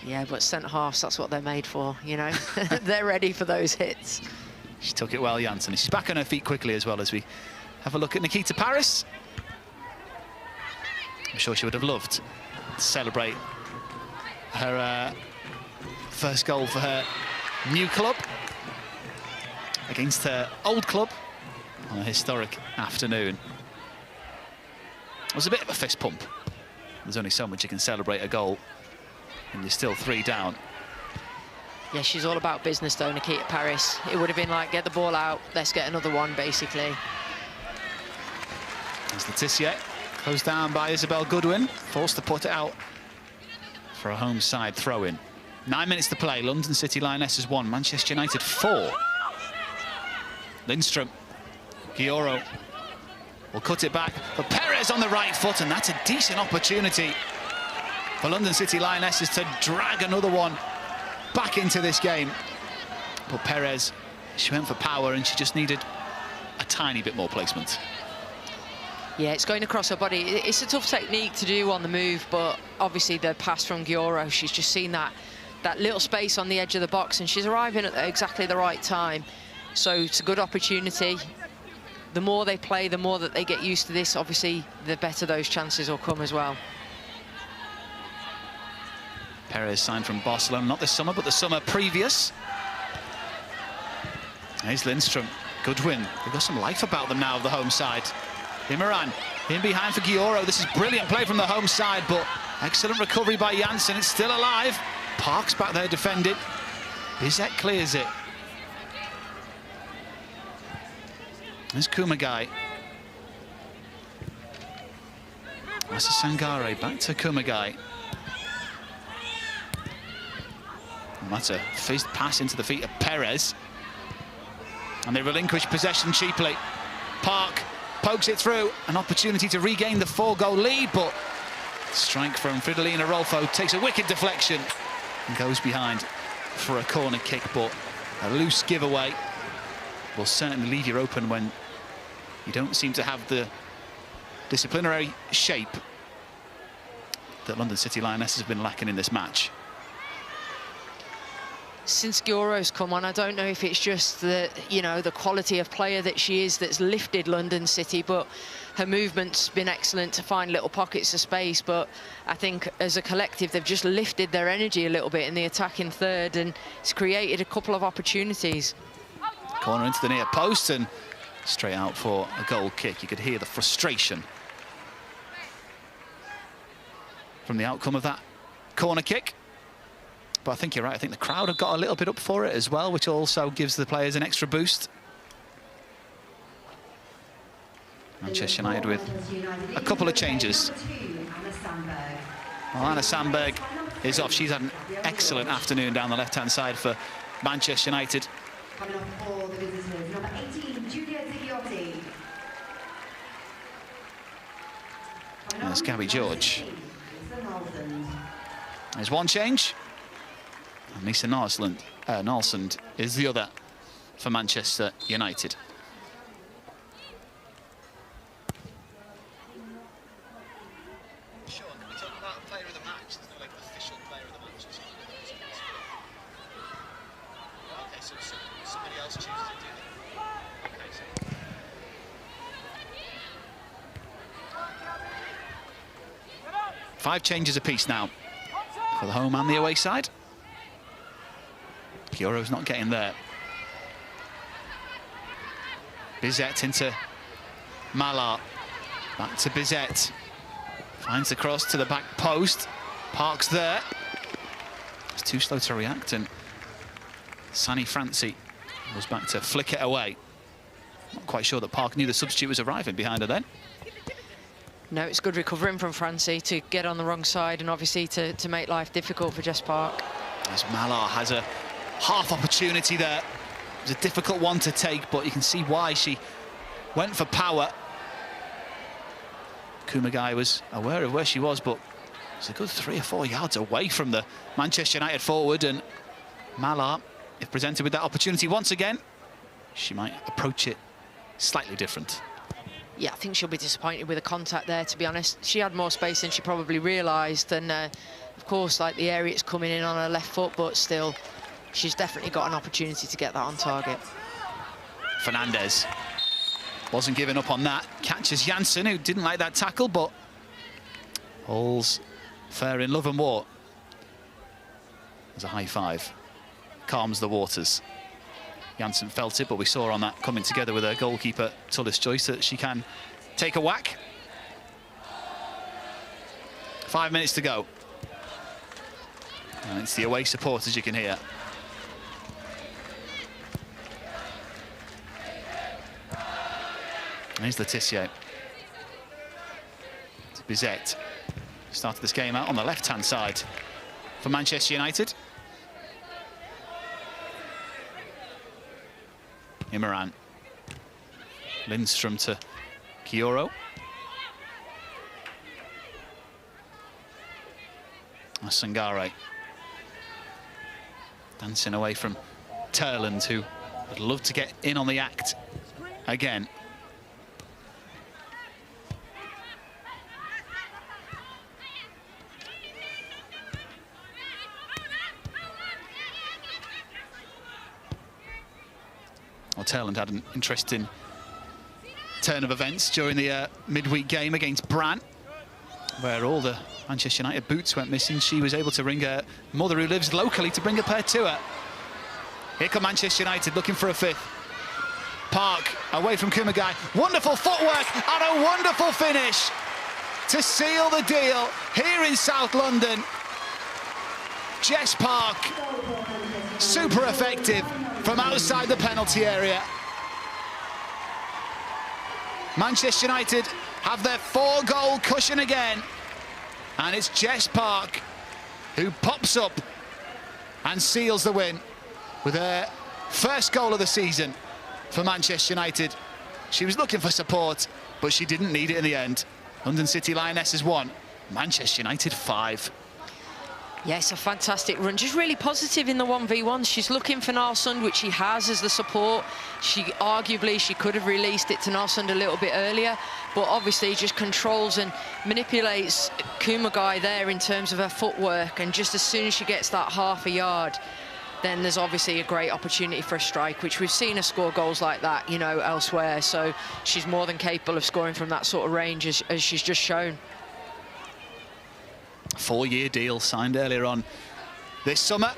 Yeah, but centre-halves, that's what they're made for, you know. They're ready for those hits. She took it well, Janssen. She's back on her feet quickly as well as we have a look at Nikita Parris. I'm sure she would have loved to celebrate her first goal for her new club against her old club on a historic afternoon. It was a bit of a fist pump. There's only so much you can celebrate a goal, and you're still 3 down. Yeah, she's all about business though, Nikita Parris. It would have been like, get the ball out, let's get another one, basically. As Letitia closed down by Isabel Goodwin, forced to put it out for a home side throw-in. 9 minutes to play. London City Lionesses 1, Manchester United 4. Lindstrom, Gioro will cut it back, but Perez on the right foot, and that's a decent opportunity for London City Lionesses to drag another one back into this game. But Perez, she went for power and she just needed a tiny bit more placement. Yeah, it's going across her body. It's a tough technique to do on the move, but obviously the pass from Gioro, she's just seen that little space on the edge of the box, and she's arriving at exactly the right time. So it's a good opportunity. The more they play, the more that they get used to this, obviously, the better those chances will come as well. Perez signed from Barcelona, not this summer, but the summer previous. Here's Lindstrom, Goodwin. They've got some life about them now of the home side. Imran in behind for Gioro. This is brilliant play from the home side, but excellent recovery by Janssen. It's still alive. Parks back there defended. Bizet clears it. There's Kumagai. Masa Sangare back to Kumagai. And that's a fist pass into the feet of Perez. And they relinquish possession cheaply. Park pokes it through. An opportunity to regain the 4-goal lead, but strike from Fridolina Rolfo takes a wicked deflection and goes behind for a corner kick, but a loose giveaway will certainly leave you open when you don't seem to have the disciplinary shape that London City Lionesses have been lacking in this match. Since Gioro's come on, I don't know if it's just the, you know, the quality of player that she is that's lifted London City, but her movement's been excellent to find little pockets of space. But I think as a collective, they've just lifted their energy a little bit in the attacking third, and it's created a couple of opportunities. Corner into the near post and straight out for a goal kick. You could hear the frustration from the outcome of that corner kick. But I think you're right. I think the crowd have got a little bit up for it as well, which also gives the players an extra boost. Manchester United with a couple of changes. Well, Anna Sandberg is off. She's had an excellent afternoon down the left-hand side for Manchester United. Coming off for the visitors, number 18, Julia Zigliotti. There's Gabby George. There's one change. And Lisa Nalsund is the other for Manchester United. Sean, can we talk about player of the match? There's no like official player of the match. Okay, so somebody else chooses it, do they? Okay, so. 5 changes apiece now for the home and the away side. Gioro's not getting there. Bizet into Malard. Back to Bizet. Finds the cross to the back post. Park's there. It's too slow to react, and Sani Franci was back to flick it away. Not quite sure that Park knew the substitute was arriving behind her then. No, it's good recovering from Franci to get on the wrong side and obviously to make life difficult for Jess Park. As Malard has a half opportunity there. It was a difficult one to take, but you can see why she went for power. Kumagai was aware of where she was, but it's a good 3 or 4 yards away from the Manchester United forward, and Malard, if presented with that opportunity once again, she might approach it slightly different. Yeah, I think she'll be disappointed with the contact there, to be honest. She had more space than she probably realised, and of course, like, the area it's coming in on her left foot, but still, she's definitely got an opportunity to get that on target. Fernandez wasn't giving up on that. Catches Janssen, who didn't like that tackle, but all's fair in love and war. There's a high five. Calms the waters. Janssen felt it, but we saw on that coming together with her goalkeeper, Tullis Joyce, that she can take a whack. 5 minutes to go. And it's the away support, as you can hear. And here's Letitia. It's Bizet. Started this game out on the left-hand side for Manchester United. Imran. Lindstrom to Kioro. Sangare. Dancing away from Turland, who would love to get in on the act again. Well, Turland had an interesting turn of events during the midweek game against Brann, where all the Manchester United boots went missing. She was able to ring her mother, who lives locally, to bring a pair to her. Here come Manchester United looking for a fifth. Park away from Kumagai. Wonderful footwork and a wonderful finish to seal the deal here in South London. Jess Park, super effective from outside the penalty area. Manchester United have their 4-goal cushion again, and it's Jess Park who pops up and seals the win with her first goal of the season for Manchester United. She was looking for support, but she didn't need it in the end. London City Lionesses 1, Manchester United 5. Yes, a fantastic run. Just really positive in the 1v1. She's looking for Nalsund, which she has as the support. She could have released it to Nalsund a little bit earlier, but obviously just controls and manipulates Kumagai there in terms of her footwork. And just as soon as she gets that half a yard, then there's obviously a great opportunity for a strike, which we've seen her score goals like that, you know, elsewhere. So she's more than capable of scoring from that sort of range, as she's just shown. 4-year deal signed earlier on this summer,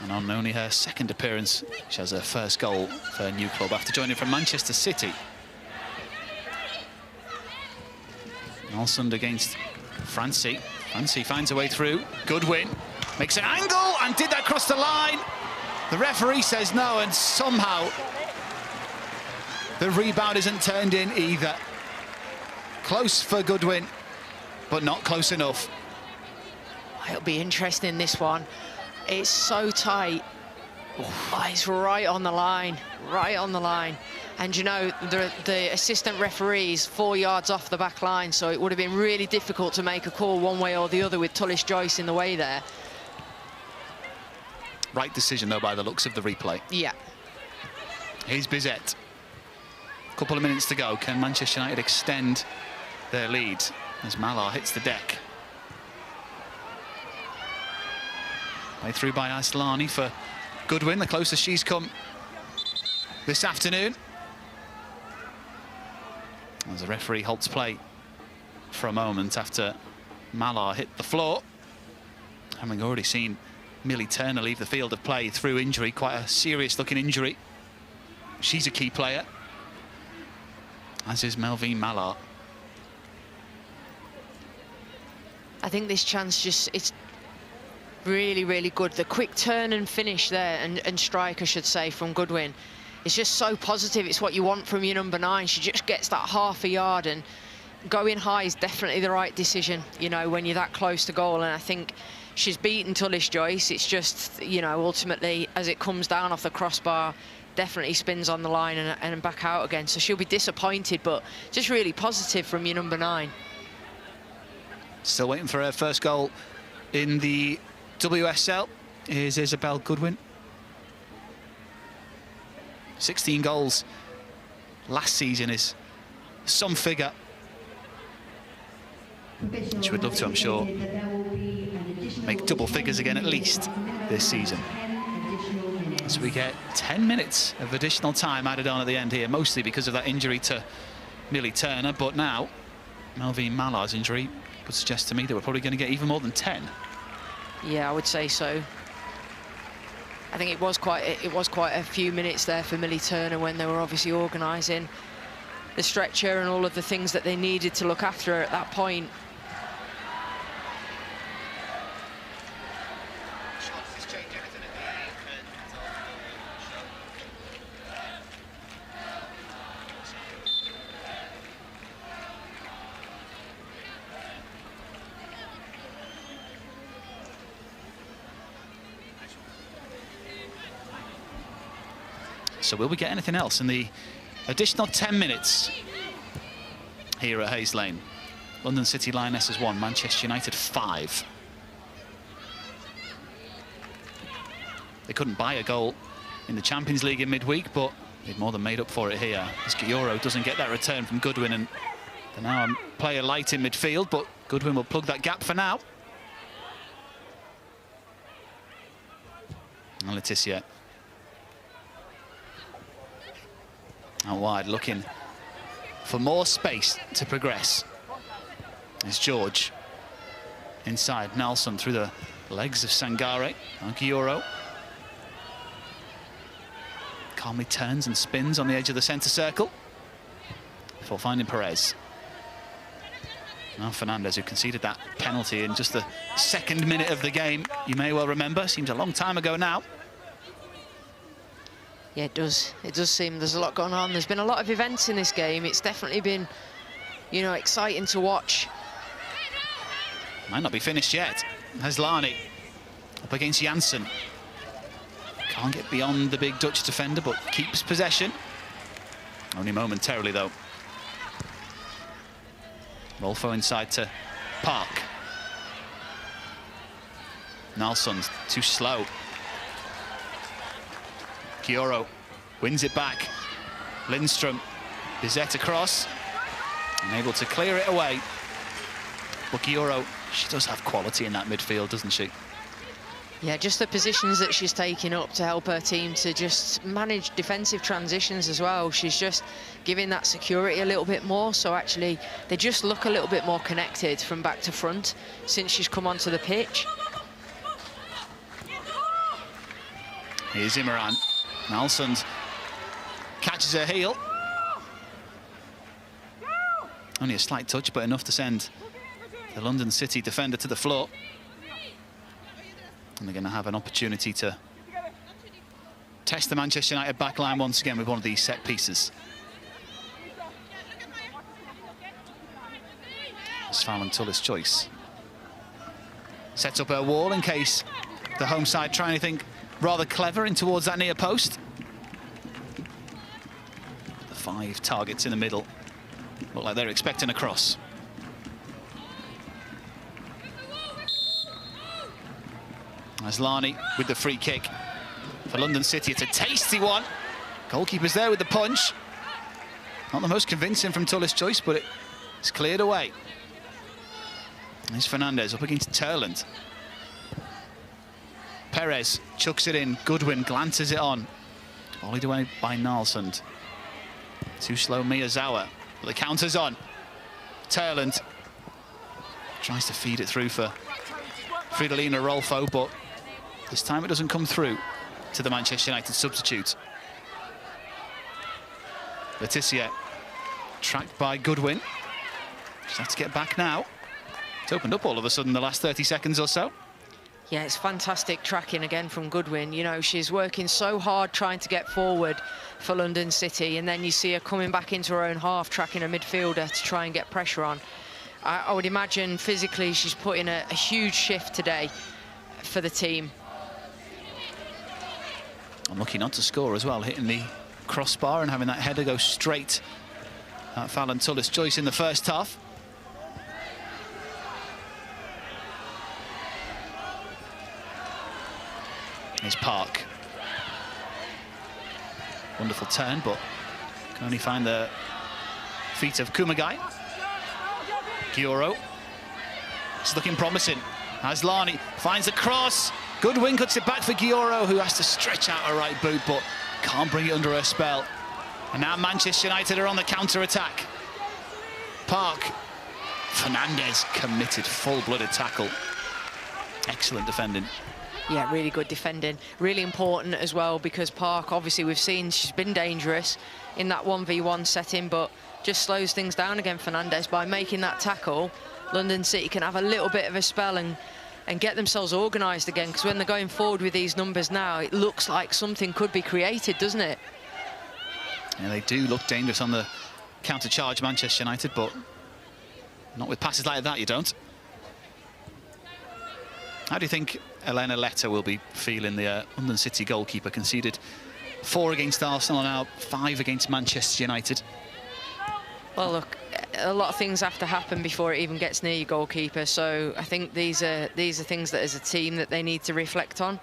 and on only her second appearance, she has her first goal for her new club after joining from Manchester City. Nalsund against Francie. Francie finds a way through. Goodwin makes an angle and did that cross the line. The referee says no, and somehow the rebound isn't turned in either. Close for Goodwin, but not close enough. It'll be interesting, this one. It's so tight. Oh, it's right on the line, right on the line. And you know, the assistant referee's 4 yards off the back line, so it would have been really difficult to make a call one way or the other with Tullis Joyce in the way there. Right decision, though, by the looks of the replay. Yeah. Here's Bizet. Couple of minutes to go. Can Manchester United extend their lead as Malard hits the deck? Way through by Aslani for Goodwin, the closest she's come this afternoon. As the referee halts play for a moment after Malard hit the floor. Having already seen Millie Turner leave the field of play through injury, quite a serious-looking injury. She's a key player, as is Melvine Malard. I think this chance it's really, really good. The quick turn and finish there, and strike, I should say, from Goodwin. It's just so positive. It's what you want from your number 9. She just gets that half a yard, and going high is definitely the right decision, you know, when you're that close to goal. And I think she's beaten Tullis Joyce. It's just, you know, ultimately, as it comes down off the crossbar, definitely spins on the line and back out again. So she'll be disappointed, but just really positive from your number 9. Still waiting for her first goal in the WSL is Isabel Goodwin. 16 goals last season is some figure which we'd love to, I'm sure, make double figures again at least this season. So we get 10 minutes of additional time added on at the end here, mostly because of that injury to Millie Turner, but now Melvine Malard's injury would suggest to me that we're probably going to get even more than 10. Yeah, I would say so. I think it was quite a few minutes there for Millie Turner when they were obviously organising the stretcher and all of the things that they needed to look after her at that point. So will we get anything else in the additional 10 minutes here at Hayes Lane? London City Lionesses 1, Manchester United 5. They couldn't buy a goal in the Champions League in midweek, but they'd more than made up for it here. As Gioro doesn't get that return from Goodwin, and they're now a player light in midfield, but Goodwin will plug that gap for now. And Letitia out wide, looking for more space to progress. There's George inside. Nelson through the legs of Sangare. Gioro calmly turns and spins on the edge of the centre circle before finding Parris. Now Fernandez, who conceded that penalty in just the second minute of the game, you may well remember. Seems a long time ago now. Yeah, it does. It does seem there's a lot going on. There's been a lot of events in this game. It's definitely been, you know, exciting to watch. Might not be finished yet. Heslani up against Janssen. Can't get beyond the big Dutch defender, but keeps possession. Only momentarily, though. Rolfo inside to Park. Nalson's too slow. Gioro wins it back. Lindstrom, Bizet across, unable to clear it away. But Gioro, she does have quality in that midfield, doesn't she? Yeah, just the positions that she's taking up to help her team to just manage defensive transitions as well. She's just giving that security a little bit more, so actually they just look a little bit more connected from back to front since she's come onto the pitch. Here's Imran. Nelson catches her heel. Only a slight touch, but enough to send the London City defender to the floor. And they're going to have an opportunity to test the Manchester United backline once again with one of these set pieces. It's Fallon Tullis' choice. Sets up her wall in case the home side try anything rather clever in towards that near post. The 5 targets in the middle look like they're expecting a cross. Aslani with the free kick for London City. It's a tasty one. Goalkeeper's there with the punch. Not the most convincing from Tullis' choice, but it's cleared away. There's Fernandez up against Turland. Perez chucks it in. Goodwin glances it on. Volleyed away by Nalsson. Too slow Miyazawa. But the counter's on. Turland tries to feed it through for Fridolina Rolfo, but this time it doesn't come through to the Manchester United substitute. Letitia tracked by Goodwin. Just have to get back now. It's opened up all of a sudden the last 30 seconds or so. Yeah, it's fantastic tracking again from Goodwin. You know, she's working so hard trying to get forward for London City, and then you see her coming back into her own half, tracking a midfielder to try and get pressure on. I would imagine physically she's put in a huge shift today for the team. Unlucky not to score as well, hitting the crossbar and having that header go straight at Fallon Tullis' choice in the first half. Here's Park. Wonderful turn, but can only find the feet of Kumagai. Gioro. It's looking promising. Aslani finds the cross. Good wing, cuts it back for Gioro, who has to stretch out her right boot, but can't bring it under her spell. And now Manchester United are on the counter-attack. Park. Fernandez committed full-blooded tackle. Excellent defending. Yeah, really good defending. Really important as well, because Park, obviously we've seen she's been dangerous in that 1v1 setting, but just slows things down again, Fernandez, by making that tackle. London City can have a little bit of a spell and get themselves organised again, because when they're going forward with these numbers now, it looks like something could be created, doesn't it? Yeah, they do look dangerous on the counter-charge, Manchester United, but not with passes like that, you don't. How do you think Elena Letta will be feeling? The London City goalkeeper conceded 4 against Arsenal, now 5 against Manchester United. Well, look, a lot of things have to happen before it even gets near your goalkeeper. So I think these are things that, as a team, that they need to reflect on.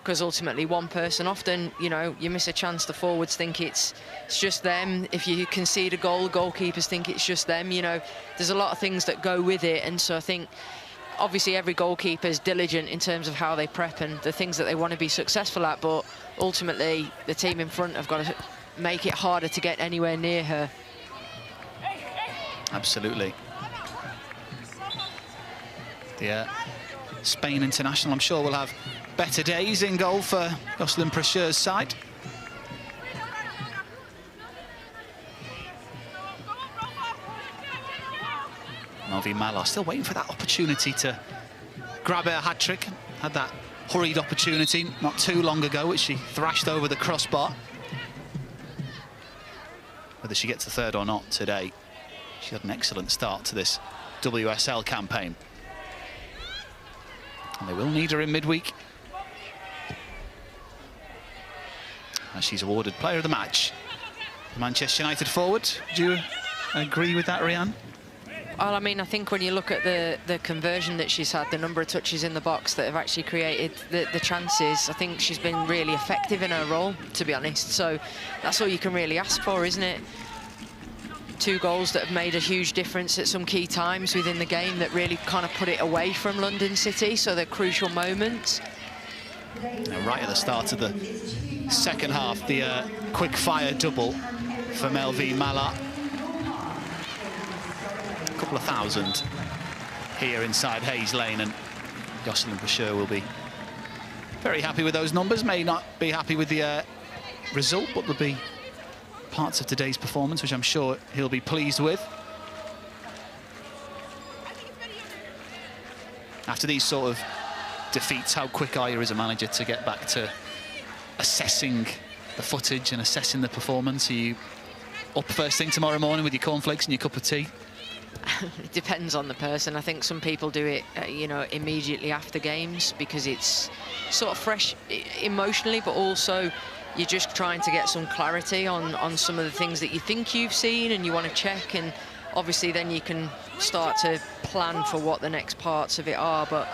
Because ultimately, one person, often, you know, you miss a chance. The forwards think it's just them. If you concede a goal, goalkeepers think it's just them. You know, there's a lot of things that go with it, and so I think, obviously, every goalkeeper is diligent in terms of how they prep and the things that they want to be successful at. But ultimately, the team in front have got to make it harder to get anywhere near her. Absolutely. The Spain international, I'm sure, will have better days in goal for Jocelyn Precheur's side. Malard still waiting for that opportunity to grab her hat-trick. Had that hurried opportunity not too long ago, which she thrashed over the crossbar. Whether she gets the third or not today, she had an excellent start to this WSL campaign. And they will need her in midweek, as she's awarded Player of the Match. Manchester United forward, do you agree with that, Rianne? Well, I mean, I think when you look at the conversion that she's had, the number of touches in the box that have actually created the chances, I think she's been really effective in her role, to be honest. So that's all you can really ask for, isn't it? 2 goals that have made a huge difference at some key times within the game that really kind of put it away from London City, so they're crucial moments. Now, right at the start of the second half, the quick-fire double for Melvin Malard. A couple of thousand here inside Hayes Lane, and Jocelyn Precheur will be very happy with those numbers. May not be happy with the result, but there'll be parts of today's performance which I'm sure he'll be pleased with. After these sort of defeats, how quick are you as a manager to get back to assessing the footage and assessing the performance? Are you up first thing tomorrow morning with your cornflakes and your cup of tea? It depends on the person. I think some people do it, you know, immediately after games, because it's sort of fresh emotionally, but also you're just trying to get some clarity on some of the things that you think you've seen and you want to check, and obviously then you can start to plan for what the next parts of it are. But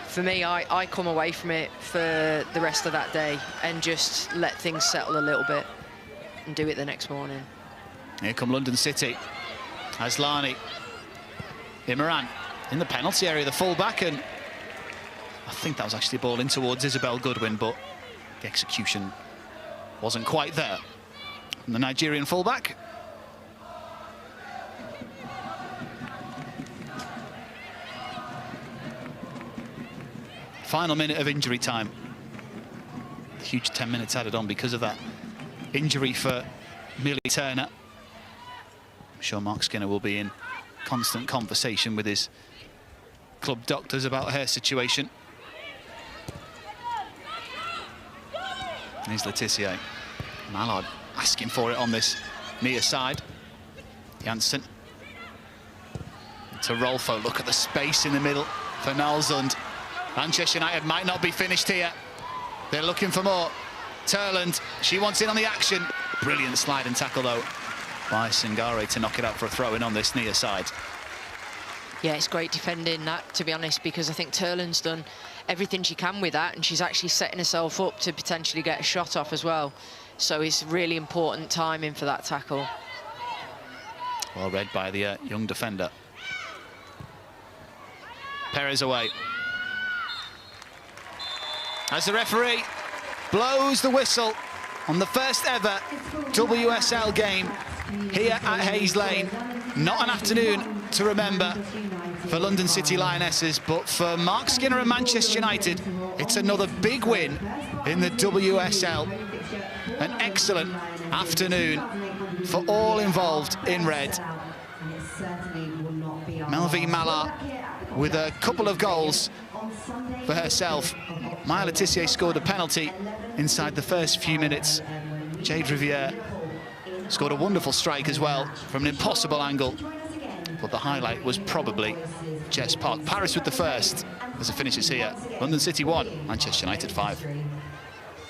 for me, I come away from it for the rest of that day and just let things settle a little bit and do it the next morning. Here come London City. Aslani. Imran in the penalty area, the full-back, and I think that was actually a ball in towards Isabel Goodwin, but the execution wasn't quite there. And the Nigerian full-back. Final minute of injury time. Huge 10 minutes added on because of that injury for Millie Turner. I'm sure Mark Skinner will be in constant conversation with his club doctors about her situation. And here's Letitia. Malard asking for it on this near side. Janssen to Rolfo. Look at the space in the middle for Nalsund. Manchester United might not be finished here. They're looking for more. Turland, she wants in on the action. Brilliant slide and tackle, though, by Singare to knock it out for a throw-in on this near side. Yeah, it's great defending that, to be honest, because I think Turland's done everything she can with that, and she's actually setting herself up to potentially get a shot off as well. So it's really important timing for that tackle. Well read by the young defender. Parris away. As the referee blows the whistle on the first ever WSL game here at Hayes Lane. Not an afternoon to remember for London City Lionesses, but for Mark Skinner and Manchester United, it's another big win in the WSL. An excellent afternoon for all involved in red. Malard with a couple of goals for herself. Maya Le Tissier scored a penalty inside the first few minutes. Jade Rivierre scored a wonderful strike as well from an impossible angle. But the highlight was probably Jess Park. Parris with the first as it finishes here. London City 1, Manchester United 5.